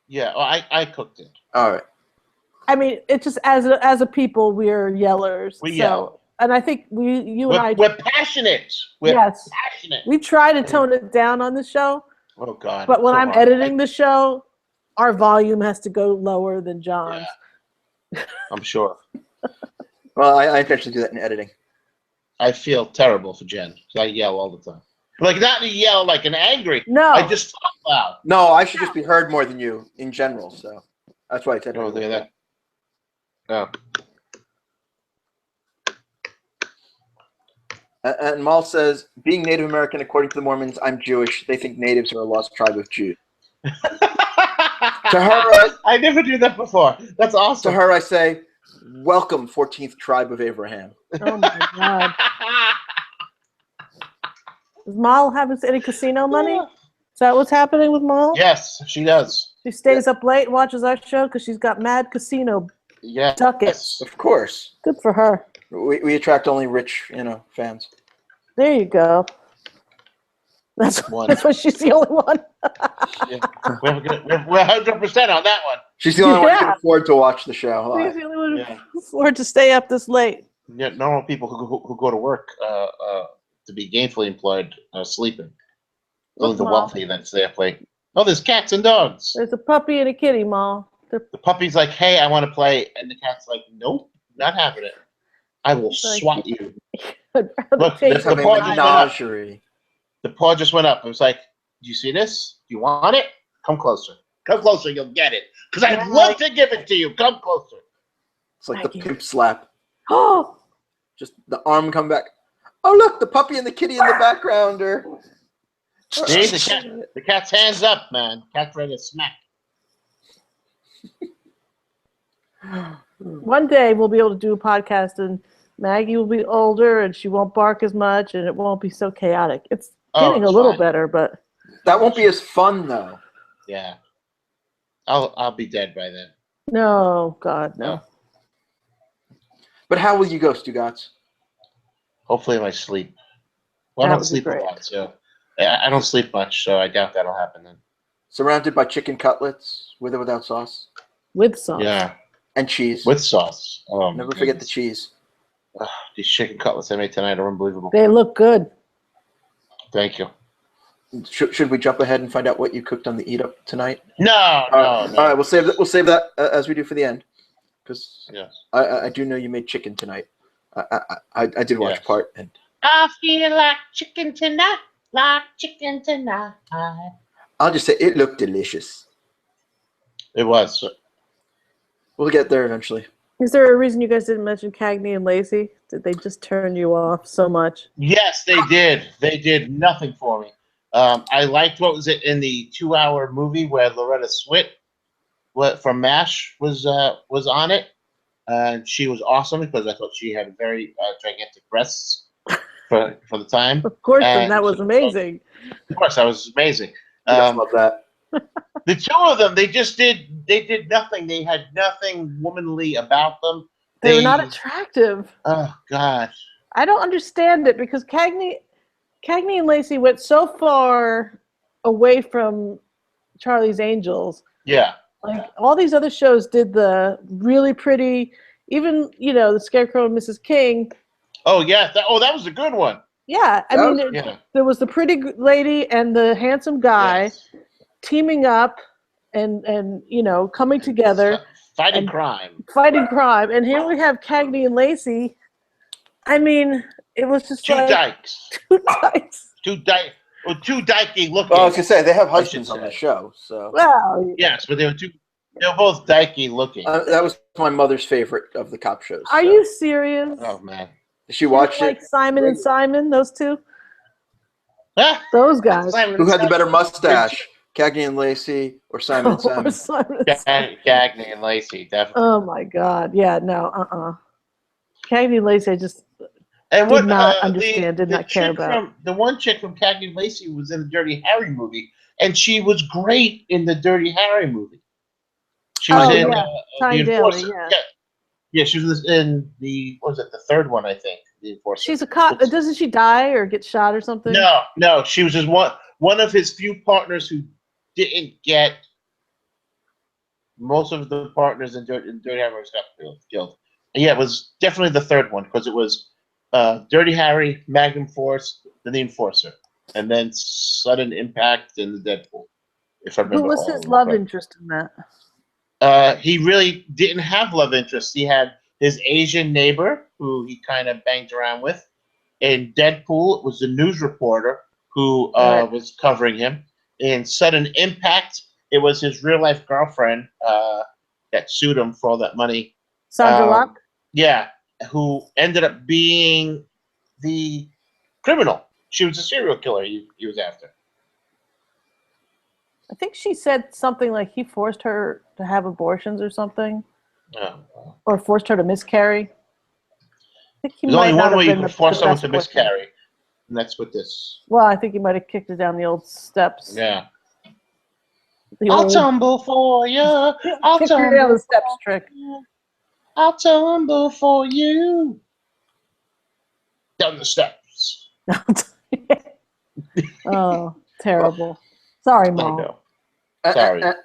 Yeah, well, I cooked it. All right. I mean, it's just as a people, we're yellers. We yell. And I think we're passionate. We're passionate. We try to tone it down on the show. Oh God! But when I'm editing the show, our volume has to go lower than John's. Yeah. I'm sure. Well, I intentionally do that in editing. I feel terrible for Jen because I yell all the time. Like not to yell like an angry. No. I just talk loud. No, I should just be heard more than you in general. So that's why I said. Oh, look at that. Oh. And Mal says, being Native American, according to the Mormons, I'm Jewish. They think natives are a lost tribe of Jews. To her, I never did that before. That's awesome. To her, I say, welcome, 14th tribe of Abraham. Oh my God. Does Mal have any casino money? Is that what's happening with Mal? Yes, she does. She stays up late and watches our show because she's got mad casino ducats. Of course. Good for her. We attract only rich, fans. There you go. That's why she's the only one. Yeah. We're 100% on that one. She's the only one who can afford to watch the show. She's the only one who can afford to stay up this late. Yeah, normal people who go to work to be gainfully employed sleeping. Only the wealthy that stay up late. Oh, there's cats and dogs. There's a puppy and a kitty, Mal. The puppy's like, "Hey, I want to play," and the cat's like, "Nope, not having it. I will swat you." Look, the paw just went up. It was like, "Do you see this? Do you want it? Come closer. Come closer. You'll get it. Because I'd love to give it to you. Come closer." It's like the pimp slap. Oh, just the arm come back. Oh, look, the puppy and the kitty in the background are. See, the cat's hands up, man. Cat's ready to smack. One day we'll be able to do a podcast and Maggie will be older and she won't bark as much and it won't be so chaotic. It's getting a little better, but that won't be as fun though. Yeah, I'll be dead by then. No, God, no. But how will you go, Stugots? Hopefully in my sleep. Well, I don't sleep a lot, so I don't sleep much, so I doubt that'll happen then. Surrounded by chicken cutlets, with or without sauce? With sauce. Yeah. And cheese. With sauce. Oh, never forget the cheese. These chicken cutlets I made tonight are unbelievable. They look good. Thank you. Should we jump ahead and find out what you cooked on the eat up tonight? No. All right, we'll save that. We'll save that as we do for the end, because I do know you made chicken tonight. I did watch part, and I feel like chicken tonight, like chicken tonight. I'll just say it looked delicious. It was. We'll get there eventually. Is there a reason you guys didn't mention Cagney and Lacey? Did they just turn you off so much? Yes, they did. They did nothing for me. I liked what was it in the 2-hour movie where Loretta Swit from MASH was on it, and she was awesome because I thought she had very gigantic breasts for the time. Of course, and that was amazing. Of course, that was amazing. I love that. The two of them, they did nothing. They had nothing womanly about them. They were not attractive. Oh gosh. I don't understand it because Cagney and Lacey went so far away from Charlie's Angels. Yeah. Like all these other shows did the really pretty, even the Scarecrow and Mrs. King. Oh yeah. That was a good one. Yeah, I mean, there was the pretty lady and the handsome guy teaming up and coming together, fighting crime. And here we have Cagney and Lacey. I mean, it was just two dykes. Two dykes. Two dykey looking. Well, I was gonna say they have husbands on the show, so. Well, yes, but they were both dykey looking. That was my mother's favorite of the cop shows. Are you serious? Oh man, did she watch it? Like Simon and Simon, those two. Ah, those guys. Who had the better mustache, Cagney and Lacey, or Simon and Simon? Cagney and Lacey, definitely. Oh my God! Yeah, no, Cagney and Lacey, I just did not understand, did not care about. The one chick from Cagney and Lacey was in the Dirty Harry movie, and she was great in the Dirty Harry movie. She was in the Enforcer. Yeah, she was in the the third one, I think. The Enforcer. She's a cop. Doesn't she die or get shot or something? No, she was just one of his few partners who didn't get. Most of the partners in Dirty Harry got killed. And yeah, it was definitely the third one because it was Dirty Harry, Magnum Force, then the Enforcer, and then Sudden Impact and the Deadpool. If I remember. Who was his love interest in that? He really didn't have love interest. He had his Asian neighbor who he kind of banged around with. In Deadpool, it was the news reporter who was covering him. In Sudden Impact, it was his real life girlfriend that sued him for all that money. Sandra Locke? Yeah, who ended up being the criminal. She was a serial killer he was after. I think she said something like he forced her to have abortions or something. Oh. Or forced her to miscarry. I think There's only one way you can force someone to miscarry, and that's with this. Well, I think he might have kicked her down the old steps. Yeah. I'll tumble for you. I'll tumble down the steps trick. I'll tumble for you. Down the steps. Oh, terrible. Sorry, Mom. Sorry. And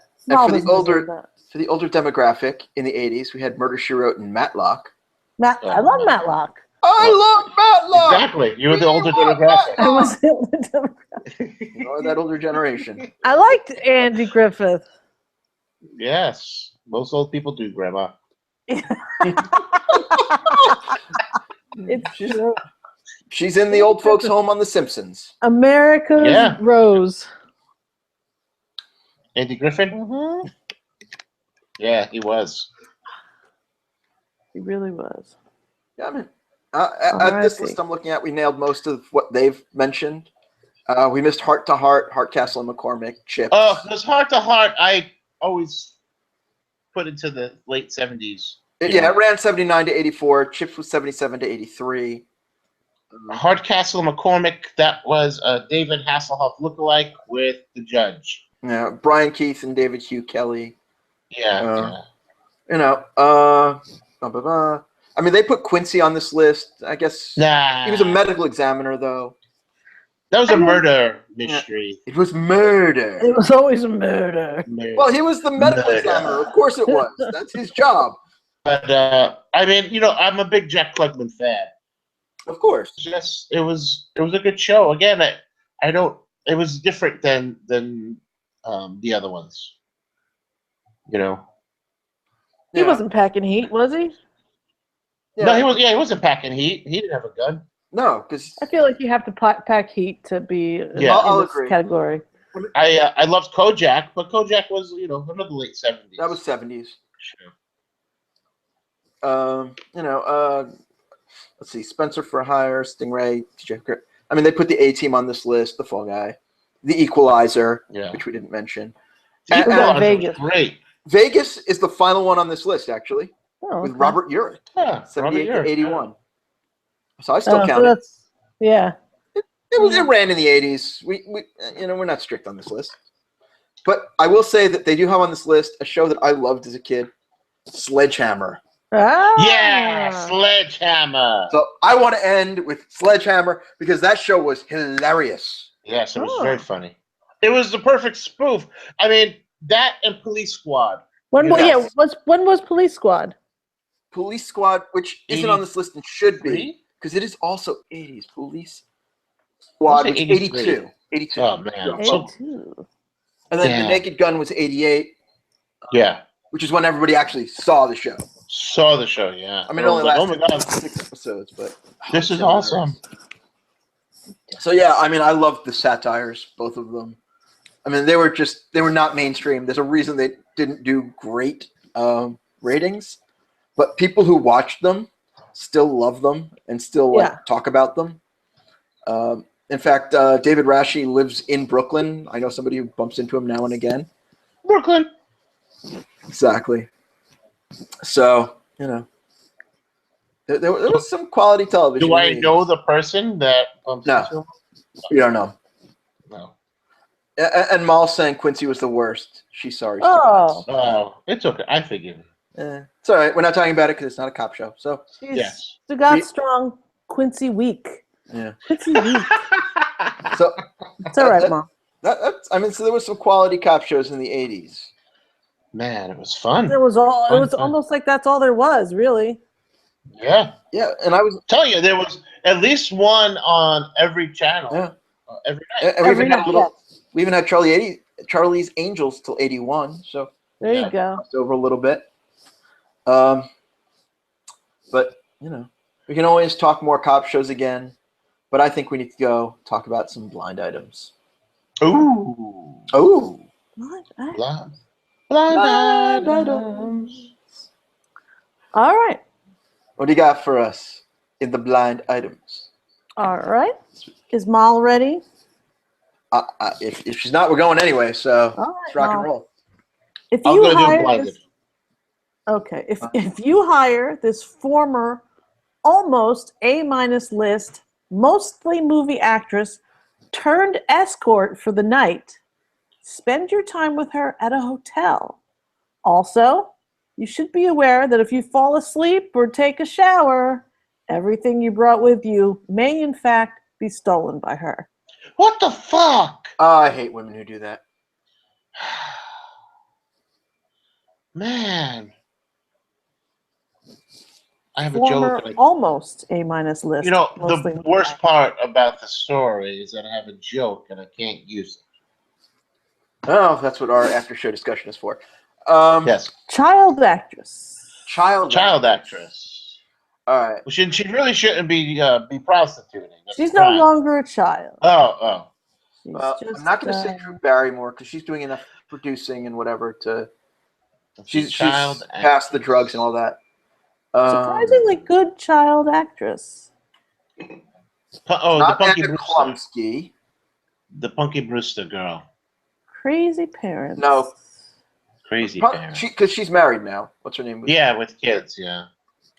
for the older demographic in the 80s, we had Murder, She Wrote and Matlock. I love Matlock. I love Matlock! Exactly. You were the older demographic. I was the older demographic. You are that older generation. I liked Andy Griffith. Yes. Most old people do, Grandma. It's true. She's in the old folks' home on The Simpsons. America's Rose. Andy Griffin? Mm-hmm. Yeah, he was. He really was. Yeah, I mean, at this list I'm looking at, we nailed most of what they've mentioned. We missed Heart to Heart, Hardcastle and McCormick, Chips. Oh, because Heart to Heart, I always put into the late 70s. It ran 79 to 84. Chips was 77 to 83. Hardcastle and McCormick, that was a David Hasselhoff lookalike with the Judge. Yeah, Brian Keith and David Hugh Kelly. Yeah. I mean, they put Quincy on this list. I guess he was a medical examiner, though. That was a murder mystery. It was murder. It was always a murder. Well, he was the medical examiner. Of course it was. That's his job. But, I mean, I'm a big Jack Klugman fan. Of course. It was a good show. Again, it was different than the other ones. He wasn't packing heat, was he? Yeah. No, he was. Yeah, he wasn't packing heat. He didn't have a gun. No, because I feel like you have to pack heat to be in this category. I loved Kojak, but Kojak was another late 70s. That was 70s. Sure. Let's see, Spencer for Hire, Stingray, I mean, they put the A-Team on this list, The Fall Guy, The Equalizer, which we didn't mention. Vegas. Great. Vegas is the final one on this list, actually, with Robert Urich, 78 to 81. So I still count it. It ran in the 80s. We're not strict on this list. But I will say that they do have on this list a show that I loved as a kid, Sledgehammer. Yeah, Sledgehammer. So I want to end with Sledgehammer because that show was hilarious. Yes, it was very funny. It was the perfect spoof. I mean, that and Police Squad. When Yes. was Police Squad? Police Squad, which isn't on this list and should be, because it is also 80s. Police Squad was 82. 82. Oh, man. 82. And then The Naked Gun was 88. Yeah. Which is when everybody actually saw the show. Saw the show, yeah. I mean, it only lasted my God. 6 episodes, but... This is awesome. So, yeah, I mean, I loved the satires, both of them. I mean, they were not mainstream. There's a reason they didn't do great ratings. But people who watched them still love them and still talk about them. In fact, David Rashi lives in Brooklyn. I know somebody who bumps into him now and again. Brooklyn. Exactly. So, you know, there was some quality television. Do I know the person that bumps into him? You don't know. No. And Mal's saying Quincy was the worst. She's sorry. Oh, it's okay. I forgive you. It's all right. We're not talking about it because it's not a cop show. So yes, Stugots strong, Quincy weak. Yeah, Quincy weak. So it's all right, Mom. I mean, so there was some quality cop shows in the '80s. Man, it was fun. It was almost like that's all there was, really. Yeah. Yeah, and I was telling you, there was at least one on every channel. Yeah. Every night. And we even had Charlie's Angels till '81. So there you go. Over a little bit. But you know, we can always talk more cop shows again. But I think we need to go talk about some blind items. Ooh. Blind items. All right. What do you got for us in the blind items? All right. Is Mal ready? If she's not, we're going anyway. So let's rock and roll. If you hire if you hire this former almost A- list, mostly movie actress turned escort for the night, spend your time with her at a hotel. Also, you should be aware that if you fall asleep or take a shower, everything you brought with you may in fact be stolen by her. What the fuck? I hate women who do that. Man. I have Former a joke. Almost A- list. You know, the worst part about the story is that I have a joke and I can't use it. Oh, that's what our after show discussion is for. Yes. Child actress. Child actress. All right. Well, she really shouldn't be prostituting. She's no longer a child. Oh. I'm not going to say Drew Barrymore because she's doing enough producing and whatever to. She's past the drugs and all that. Surprisingly good child actress. The Punky Klumsky. The Punky Brewster girl. Crazy Parents. No. Crazy Parents. Because she's married now. What's her name? Yeah, with kids, yeah.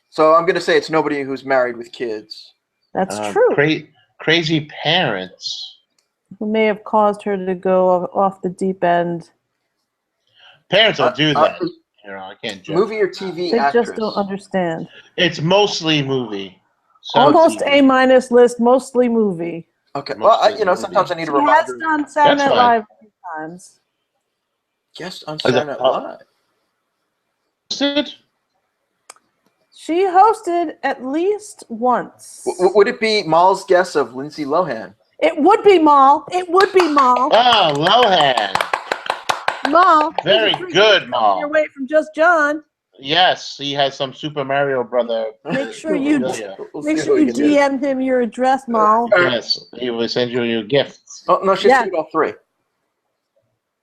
So I'm going to say it's nobody who's married with kids. That's true. Crazy Parents. Who may have caused her to go off the deep end. Parents will do that. You know, I can't judge. Movie or TV they actress? Just don't understand. It's mostly movie. Almost TV. A- list, mostly movie. Okay. Well, sometimes I need a reminder. She has done Saturday Night Live a few times. Guest on Saturday Night Live. She hosted at least once. Would it be Mal's guess of Lindsay Lohan? It would be Mal. It would be Mal. Oh, Lohan. Mal. Very good, Mal. You're away from Just John. Yes, he has some Super Mario brother. Make sure you DM him your address, Mal. Yes, he will send you gifts. Oh no, she's all three.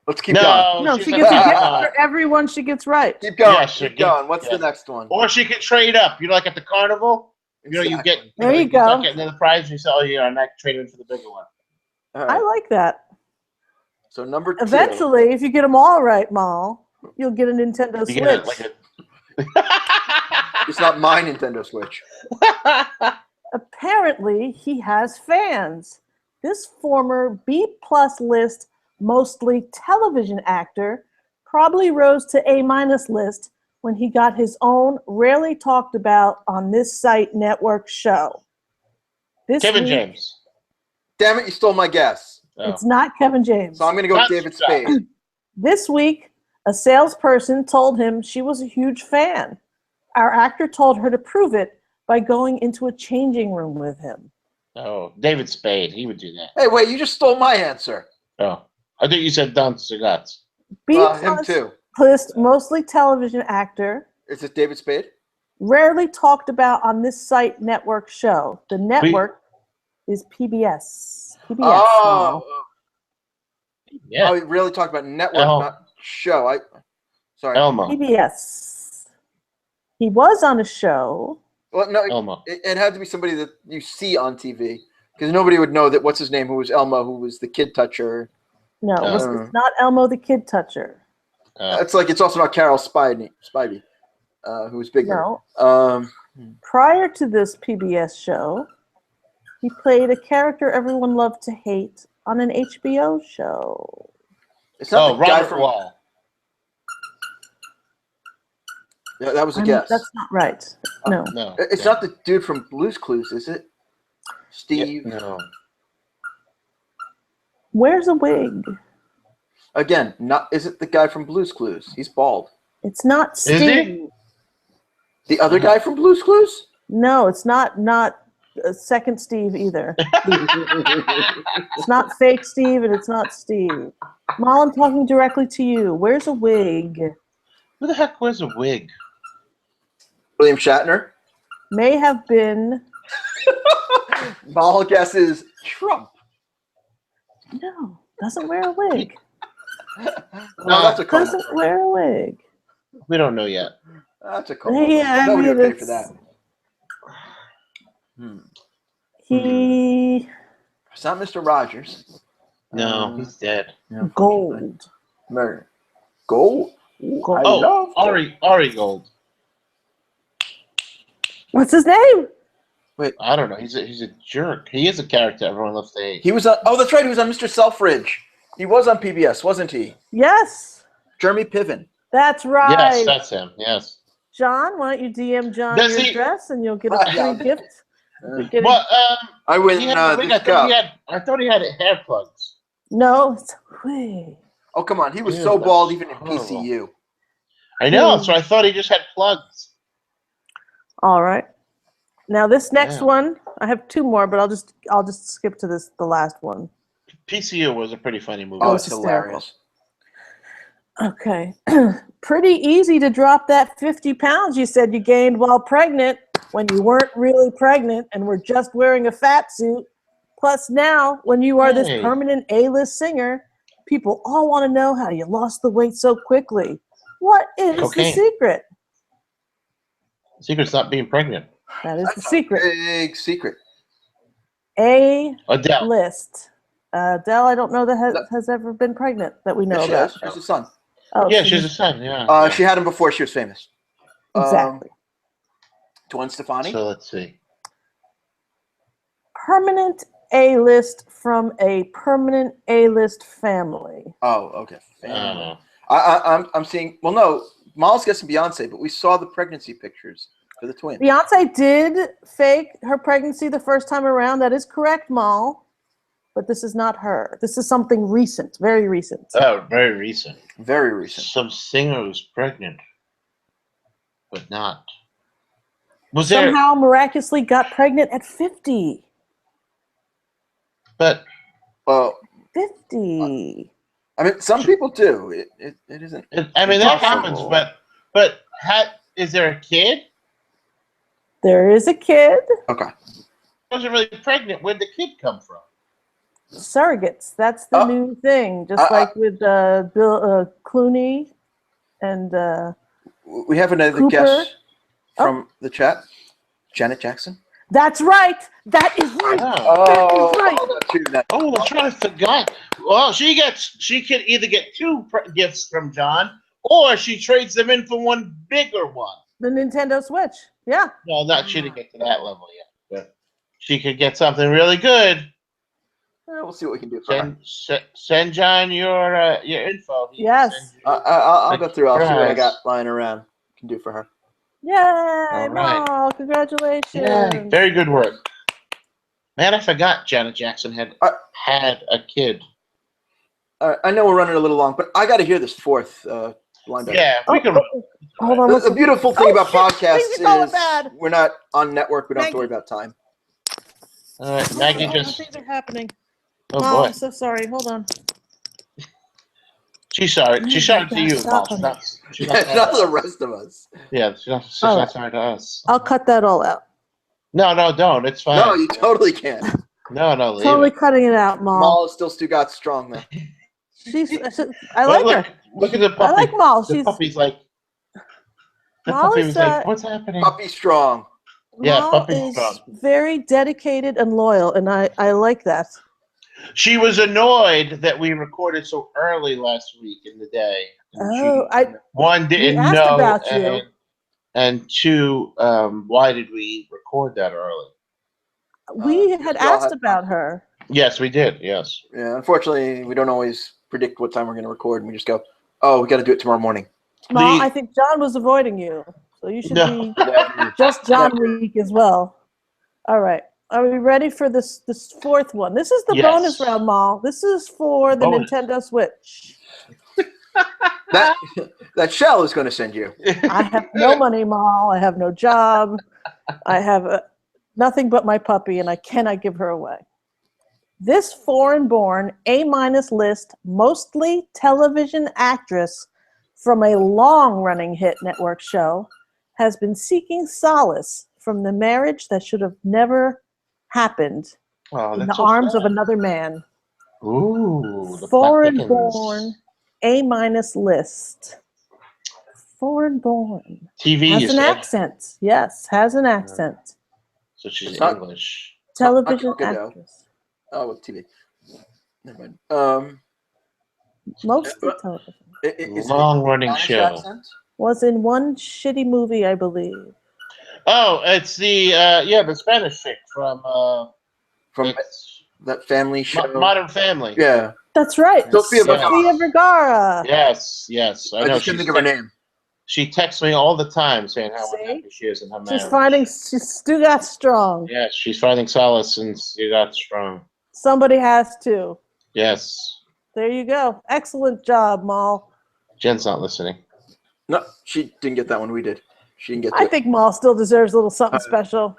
Let's keep going. No, she gets a gift for everyone she gets right. Keep going. Keep going. What's the next one? Or she can trade up. You know, like at the carnival. Exactly. You know, you get. There you go. Start getting another prize, and you say, "Oh, yeah, I'm not trading for the bigger one." Right. I like that. So number 2. Eventually, if you get them all right, Mal, you'll get a Nintendo Switch. It's not my Nintendo Switch. Apparently, he has fans. This former B+ list mostly television actor, probably rose to A- list when he got his own rarely talked about on this site network show. This Kevin week, James. Damn it, you stole my guess. Oh. it's not Kevin James. So I'm going to go with Not David Scott. Spade. This week, a salesperson told him she was a huge fan. Our actor told her to prove it by going into a changing room with him. Oh, David Spade. He would do that. Hey, wait, you just stole my answer. Oh, I think you said Don Stugots. B Him plus too. list, mostly television actor, Is it David Spade? rarely talked about on this site network show. The network is PBS. PBS. Oh, Yeah. oh, we really talked about network, not show. Sorry. Elmo. PBS. He was on a show. Well, no, Elmo. it had to be somebody that you see on TV because nobody would know that. What's his name? Who was Elmo? Who was the kid toucher? No, it's not Elmo the Kid Toucher. It's like it's also not Carol Spivey, who's bigger. No. Prior to this PBS show, he played a character everyone loved to hate on an HBO show. It's not the guy Robert from Wall. Yeah, that was a guess. That's not right. No. No. It's not the dude from Blue's Clues, is it? Steve. Yeah, no. Wears a wig. Again, is it the guy from Blue's Clues? He's bald. It's not Steve. Is he? The other guy from Blue's Clues? No, it's not second Steve either. It's not fake Steve and it's not Steve. Mal, I'm talking directly to you. Where's a wig? Who the heck wears a wig? William Shatner? May have been. Mal guesses Trump. No, doesn't wear a wig. No, that's a call. Doesn't wear a wig. We don't know yet. That's a call. Yeah, Nobody would pay for that. It's not Mr. Rogers. No, he's dead. Gold. Murder. Gold? Gold. Oh, Ari Gold. What's his name? Wait, I don't know. He's a jerk. He is a character everyone loves to hate. he was on. Oh, that's right. He was on Mr. Selfridge. He was on PBS, wasn't he? Yes, Jeremy Piven. that's right. Yes, that's him. Yes. John, why don't you DM John Does your he- address and you'll get a free gift? Get a- Well, I win he had, this I cup. thought he had hair plugs. No, it's wig. Oh, come on. He was Ew, so that's bald even in horrible. PCU. I know, so I thought he just had plugs. All right. Now this next Yeah. one, I have two more, but I'll just skip to the last one. PCU was a pretty funny movie. Oh, it's it's hysterical. hilarious. Okay. Pretty easy to drop that 50 pounds you said you gained while pregnant when you weren't really pregnant and were just wearing a fat suit. Plus now, when you are this Hey. permanent A-list singer, people all want to know how you lost the weight so quickly. What is Cocaine. the secret? Secret's not being pregnant. That is the That's a secret. big secret. Adele. A-list. Adele, I don't know that has ever been pregnant that we know Yes, she about. has. She's a son. Oh, Yeah, she's a son. Yeah. She had him before she was famous. exactly. Gwen Stefani. So let's see. Permanent A-list from a permanent A-list family. Oh, okay. I don't know. I'm seeing. Well, no, Miles guessing Beyonce, but we saw the pregnancy pictures for the twins. Beyonce did fake her pregnancy the first time around. That is correct, Mal. But this is not her. This is something recent, very recent. Oh, very recent. Very recent. Some singer who's pregnant, but not. Was there? Somehow miraculously got pregnant at 50. But 50. I mean, some people do. It isn't. I mean that happens. Impossible. But is there a kid? There is a kid. Okay. Wasn't really pregnant. Where'd the kid come from? Surrogates. That's the new thing. Just like with Bill Clooney and We have another Cooper. guess from the chat. Janet Jackson. that's right. That is right. Oh, Right. I'm trying to forget. Well, she can either get two gifts from John, or she trades them in for one bigger one. The Nintendo Switch. Yeah. Well, she didn't get to that level yet, but she could get something really good. We'll see what we can do for her. Send John your info. He can Yes. send you I'll go through. I'll see what I got surprise. lying around. Can do for her. Yay, right. Mom! Congratulations. Yeah, very good work. Man, I forgot Janet Jackson had a kid. I know we're running a little long, but I got to hear this fourth linebacker. Yeah, we can. Hold on. The beautiful thing about podcasts things are going is bad. we're not on network. We don't have to Maggie. worry about time. All right, Maggie Hold on, just. things are happening. Oh Mom, boy, I'm so sorry. Hold on. she's sorry. She's sorry to you, Mom. Stop, She's not sorry Not to the us. rest of us. Yeah, she's not Alright. sorry to us. I'll cut that all out. No, don't. It's fine. No, you totally can't. No, leave Totally it. cutting it out, Mom. Maul is still Stugots strong, man. I like look, her. Look at the puppy. I like Maul. The puppy's like. The Maul puppy is, was like, "What's happening?" Puppy strong. Yeah, Maul puppy is strong. very dedicated and loyal, and I like that. She was annoyed that we recorded so early last week in the day. One didn't asked know, about you. and two, why did we record that early? We had we all asked had about her. Yes, we did. Yes. Yeah, unfortunately, we don't always predict what time we're going to record, and we just go, "Oh, we got to do it tomorrow morning." Maul, I think John was avoiding you, so you should be just John week as well. All right. Are we ready for this fourth one? This is the bonus round, Maul. This is for the Nintendo Switch. that Shelle is going to send you. I have no money, Maul. I have no job. I have nothing but my puppy, and I cannot give her away. This foreign-born, A- list, mostly television actress from a long-running hit network show has been seeking solace from the marriage that should have never happened in the arms of another man. Ooh, the foreign-born, A- list. Foreign-born. TV has an accent. Yes, has an accent. So she's English. Television actress. Oh, with TV. Never mind. Mostly television. Long-running show. Accent? Was in one shitty movie, I believe. Oh, it's the the Spanish chick from that family show, Modern Family. Yeah, that's right. Sofia Vergara. Yes. I know. just couldn't think of her name. She texts me all the time saying how unhappy she is in her marriage. She still got strong. Yes, she's finding solace and she got strong. Somebody has to. Yes. There you go. Excellent job, Maul. Jen's not listening. No, she didn't get that one. We did. She didn't get. I think Maul still deserves a little something special.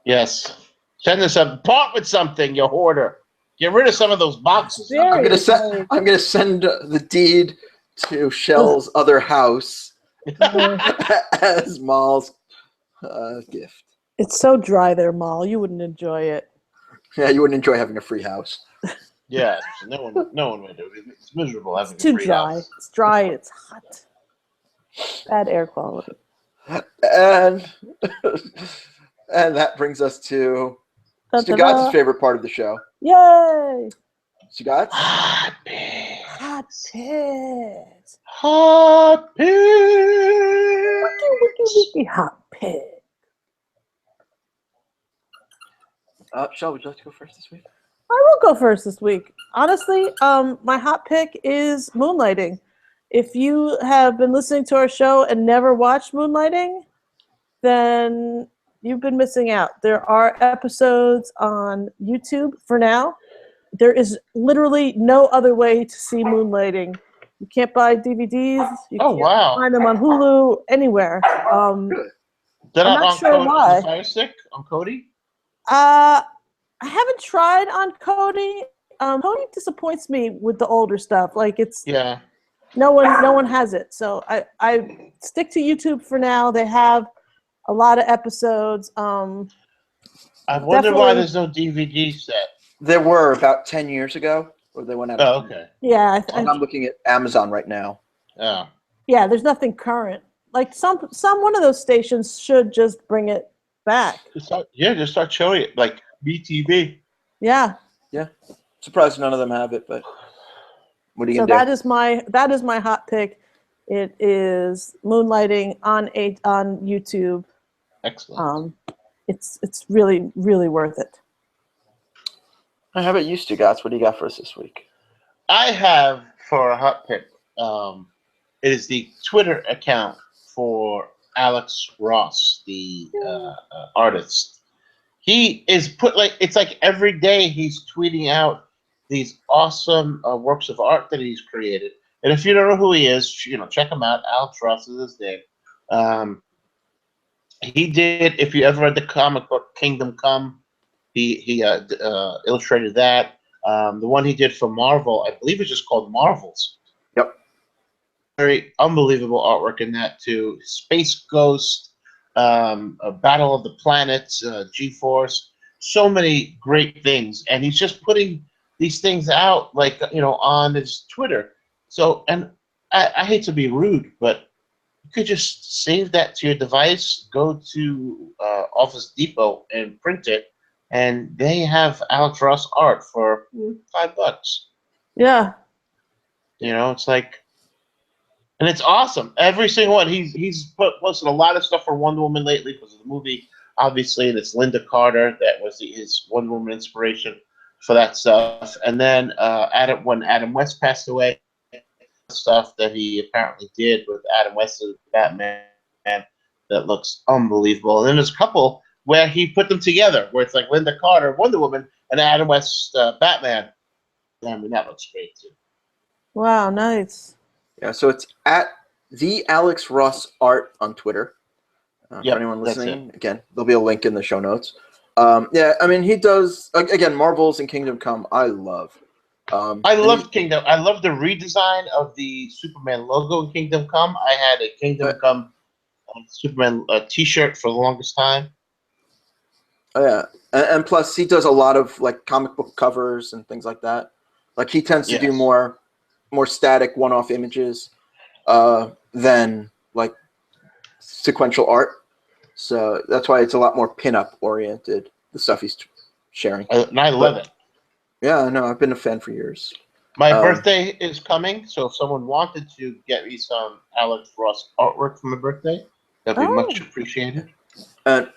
Yes. Send us a part with something, you hoarder. Get rid of some of those boxes. I'm gonna send the deed to Shelle's other house as Maul's gift. It's so dry there, Maul. You wouldn't enjoy it. Yeah, you wouldn't enjoy having a free house. Yeah, no one would do it. It's miserable having It's too a free dry. house. It's dry. It's hot. Bad air quality. And that brings us to Stugots' favorite part of the show. Yay! Stugots? Hot pig. Hot pig. Hot pig. Wiki, hot pig. Shelle, would you like to go first this week? I will go first this week. Honestly, my hot pick is Moonlighting. If you have been listening to our show and never watched Moonlighting, then you've been missing out. There are episodes on YouTube for now. There is literally no other way to see Moonlighting. You can't buy DVDs. You can't find them on Hulu, anywhere. I'm not sure why. On the Fire Stick? On Kodi? I haven't tried on Kodi. Kodi disappoints me with the older stuff. Like no one has it. So I stick to YouTube for now. They have a lot of episodes. I wonder why there's no DVD set. There were about 10 years ago, or they went out. Oh, okay. Yeah, I'm looking at Amazon right now. Oh. Yeah, there's nothing current. Like some one of those stations should just bring it back. Just start showing it like BTV. Yeah. Yeah. Surprised none of them have it, but what are you gonna do? That is my hot pick. It is Moonlighting on YouTube. Excellent. It's really, really worth it. How about you, Stugots? What do you got for us this week? I have for a hot pick. It is the Twitter account for Alex Ross, the artist. He is it's like every day he's tweeting out these awesome works of art that he's created. And if you don't know who he is, check him out. Alex Ross is his name. He did. If you ever read the comic book Kingdom Come, he illustrated that. The one he did for Marvel, I believe, is just called Marvels. Yep. Very unbelievable artwork in that too. Space Ghost, a Battle of the Planets, G-Force, so many great things, and he's just putting these things out on his Twitter. So, and I hate to be rude, but you could just save that to your device, go to Office Depot and print it, and they have Alex Ross art for $5. Yeah. It's like. And it's awesome. Every single one. He's posted a lot of stuff for Wonder Woman lately because of the movie, obviously, and it's Linda Carter that was his Wonder Woman inspiration for that stuff. And then when Adam West passed away, stuff that he apparently did with Adam West's Batman that looks unbelievable. And then there's a couple where he put them together, where it's like Linda Carter, Wonder Woman, and Adam West Batman. I mean, that looks great too. Wow, nice. Yeah, so it's at the Alex Ross Art on Twitter. For anyone listening, again, there'll be a link in the show notes. Yeah, I mean, he does, again, Marvels and Kingdom Come, I love. I love Kingdom. I love the redesign of the Superman logo in Kingdom Come. I had a Kingdom Come Superman T-shirt for the longest time. Oh, yeah, and plus he does a lot of comic book covers and things like that. Like he tends to do more static one-off images than sequential art. So that's why it's a lot more pin-up oriented, the stuff he's sharing. And I love it. Yeah, no, I've been a fan for years. My birthday is coming, so if someone wanted to get me some Alex Ross artwork for my birthday, that'd be much appreciated.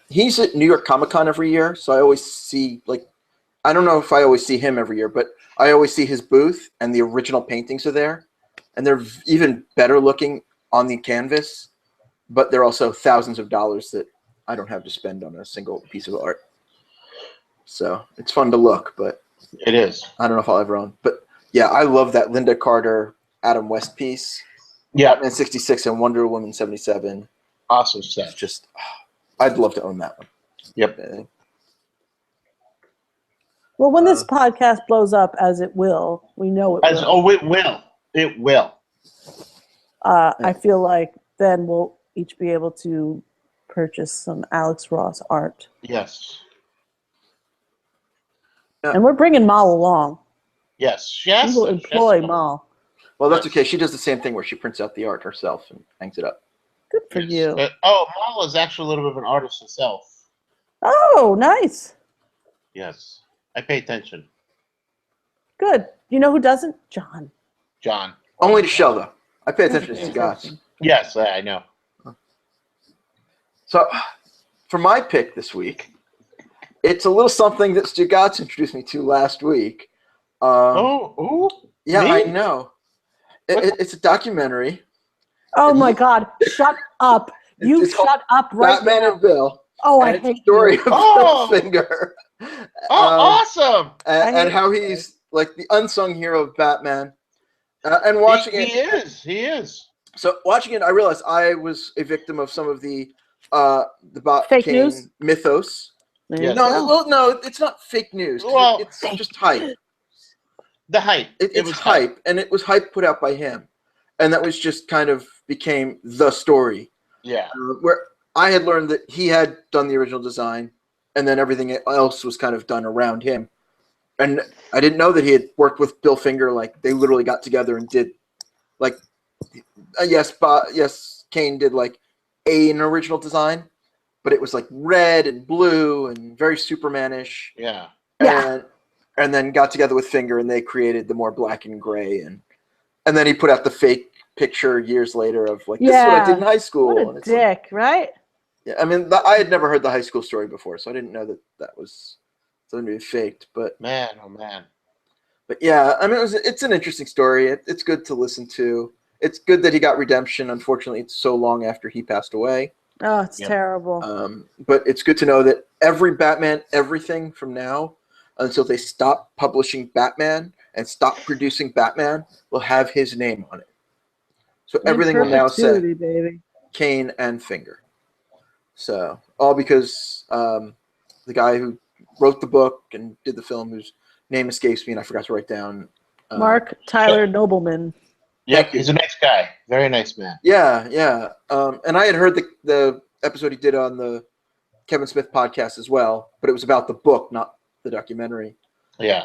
He's at New York Comic Con every year, so I always see I don't know if I always see him every year, but I always see his booth, and the original paintings are there, and they're even better looking on the canvas, but they're also thousands of dollars that I don't have to spend on a single piece of art. So it's fun to look, but it is. I don't know if I'll ever own. But yeah, I love that Linda Carter, Adam West piece. Yeah, Batman 66 and Wonder Woman 77. Awesome stuff. It's just, I'd love to own that one. Yep. Well, when this podcast blows up, as it will, we know it will. Oh, it will. It will. I feel like then we'll each be able to purchase some Alex Ross art. Yes. And we're bringing Mal along. Yes. We will employ Mal. Well, that's okay. She does the same thing where she prints out the art herself and hangs it up. Good for you. Mal is actually a little bit of an artist herself. Oh, nice. Yes. I pay attention. Good. You know who doesn't? John. Only to Shelle, though. I pay attention to Stugots. Yes, I know. So, for my pick this week, it's a little something that Stugots introduced me to last week. Yeah, me? I know. It's a documentary. Oh my God! Shut up! You shut up right Batman now. and Bill. Oh, I hate story you. of Bill Finger. Awesome! And how he's the unsung hero of Batman. And watching it, he is. So watching it, I realized I was a victim of some of the fake news mythos. Yes. No, it's not fake news. Well, it's just hype. The hype. It's hype, and it was hype put out by him, and that was just kind of became the story. Yeah. Where I had learned that he had done the original design, and then everything else was kind of done around him. And I didn't know that he had worked with Bill Finger. They literally got together and did, yes, Kane did an original design, but it was red and blue and very Superman-ish. Yeah. And then got together with Finger, and they created the more black and gray, and then he put out the fake picture years later of this is what I did in high school. What a dick, right? Yeah, I mean, I had never heard the high school story before, so I didn't know that was something to be faked. But Man, oh man. But yeah, I mean, it's an interesting story. It's good to listen to. It's good that he got redemption. Unfortunately, it's so long after he passed away. Oh, it's Yep. terrible. But it's good to know that every Batman, everything from now until they stop publishing Batman and stop producing Batman, will have his name on it. So In everything will now say perpetuity, baby. Kane and Finger. So all because the guy who wrote the book and did the film, whose name escapes me and I forgot to write down. Mark Tyler Nobleman. Yep, he's a nice guy. Very nice man. Yeah, yeah. And I had heard the episode he did on the Kevin Smith podcast as well, but it was about the book, not the documentary. Yeah.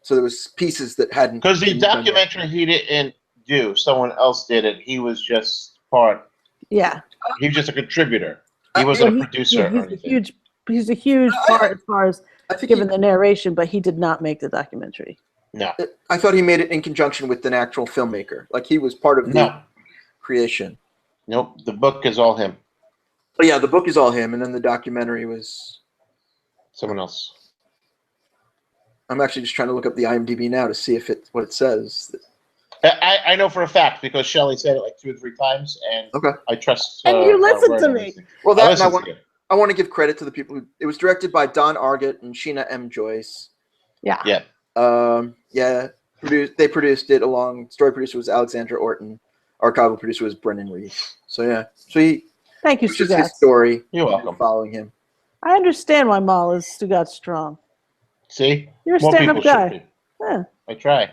So there was pieces that hadn't. Because the documentary he didn't do, someone else did it. He was just part. Yeah. He was just a contributor. He wasn't a producer or anything. He's a huge part as far as given the narration, but he did not make the documentary. No. I thought he made it in conjunction with an actual filmmaker. Like he was part of the creation. Nope. The book is all him. But yeah, the book is all him, and then the documentary was someone else. I'm actually just trying to look up the IMDb now to see if what it says. I know for a fact because Shelle said it like 2 or 3 times, and I trust. And you listen to me. Well, I want to give credit to the people who. It was directed by Don Argott and Sheena M. Joyce. Yeah. Yeah. They produced it along. Story producer was Alexandra Orton. Archival producer was Brendan Reed. So yeah. So thank you, Stugots. His story. You're welcome. Following him. I understand why Mal is Stugots strong. See, you're a stand-up guy. Yeah. I try.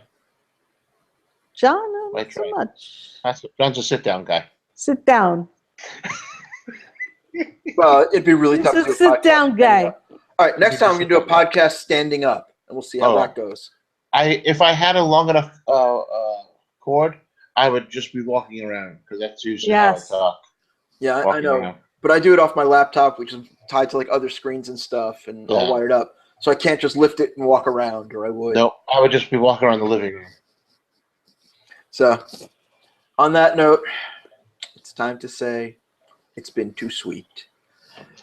John, not so much. John's a sit-down guy. Sit down. Well, it'd be really tough to do a sit-down guy. All right, next time we're gonna do a podcast standing up, and we'll see how that goes. If I had a long enough cord, I would just be walking around because that's usually how I talk. Yeah, I know. Around. But I do it off my laptop, which is tied to like other screens and stuff, and all wired up. So I can't just lift it and walk around, or I would. No, I would just be walking around the living room. So, on that note, it's time to say it's been too sweet.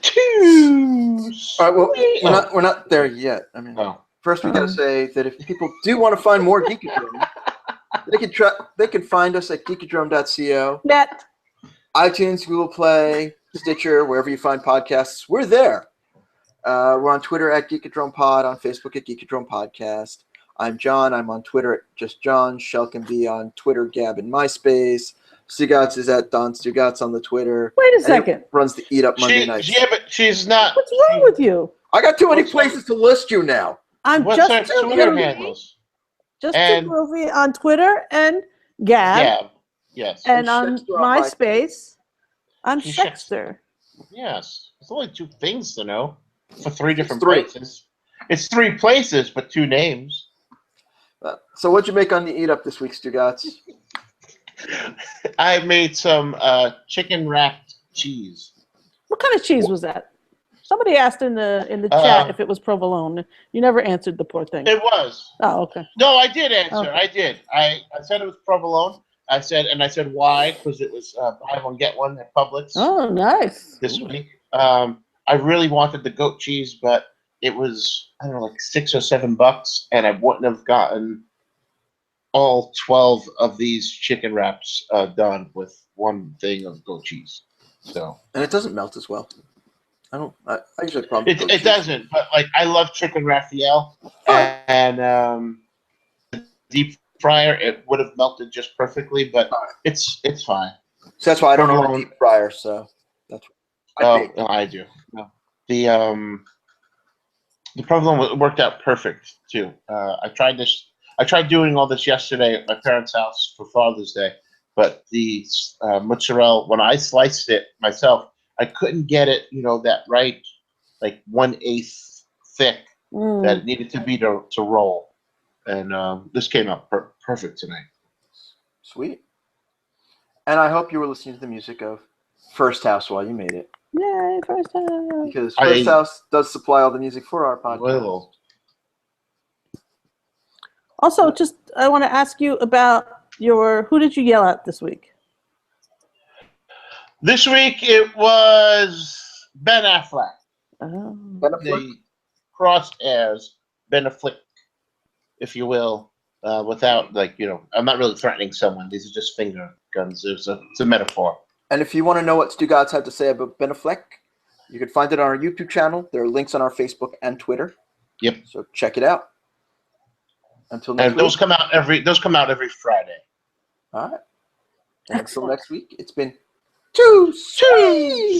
Too sweet. All right, well, we're not there yet. I mean, first we got to say that if people do want to find more Geekodrome, they can find us at geekodrome.co. Net. iTunes, Google Play, Stitcher, wherever you find podcasts, we're there. We're on Twitter at Geekodrome Pod, on Facebook at Geekodrome Podcast. I'm John. I'm on Twitter at just John. Shelle can be on Twitter, Gab, and MySpace. Stugots is at Don Stugots on the Twitter. Wait a second. Runs the Eat Up Monday nights. Yeah, but she's not. What's wrong with you? I got too many places to list you now. I'm just Twitter handles. Just Groovy on Twitter and Gab. Yes. And on MySpace, I'm Shexter. Yes. It's only 2 things to know for 3 different places. It's 3 places, but 2 names. So what'd you make on the Eat Up this week, Stugots? I made some chicken wrapped cheese. What kind of cheese was that? Somebody asked in the chat if it was provolone. You never answered the poor thing. It was. Oh, okay. No, I did answer. Okay. I did. I said it was provolone. I said why, because it was buy one get one at Publix. Oh, nice. This week. I really wanted the goat cheese, but it was like $6 or $7, and I wouldn't have gotten all 12 of these chicken wraps done with 1 thing of goat cheese. So. And it doesn't melt as well. I usually have problems. It doesn't, but I love chicken Raphael, and deep fryer it would have melted just perfectly, but it's fine. So that's why I don't own a deep fryer. So that's. I do. No. The provolone worked out perfect too. I tried doing all this yesterday at my parents' house for Father's Day, but the mozzarella, when I sliced it myself, I couldn't get it, that right, 1/8 thick that it needed to be to roll. And this came out perfect tonight. Sweet. And I hope you were listening to the music of First House while you made it. Yay, First House. Because First House does supply all the music for our podcast. Well. Also, I want to ask you about who did you yell at this week? This week it was Ben Affleck. Ben Affleck? crosshairs, Beneflick, if you will, without I'm not really threatening someone. These are just finger guns. It's a metaphor. And if you want to know what Stugots had to say about Beneflick, you can find it on our YouTube channel. There are links on our Facebook and Twitter. Yep. So check it out. Until next week. Those come out every Friday. All right. And until next week, it's been too sweet.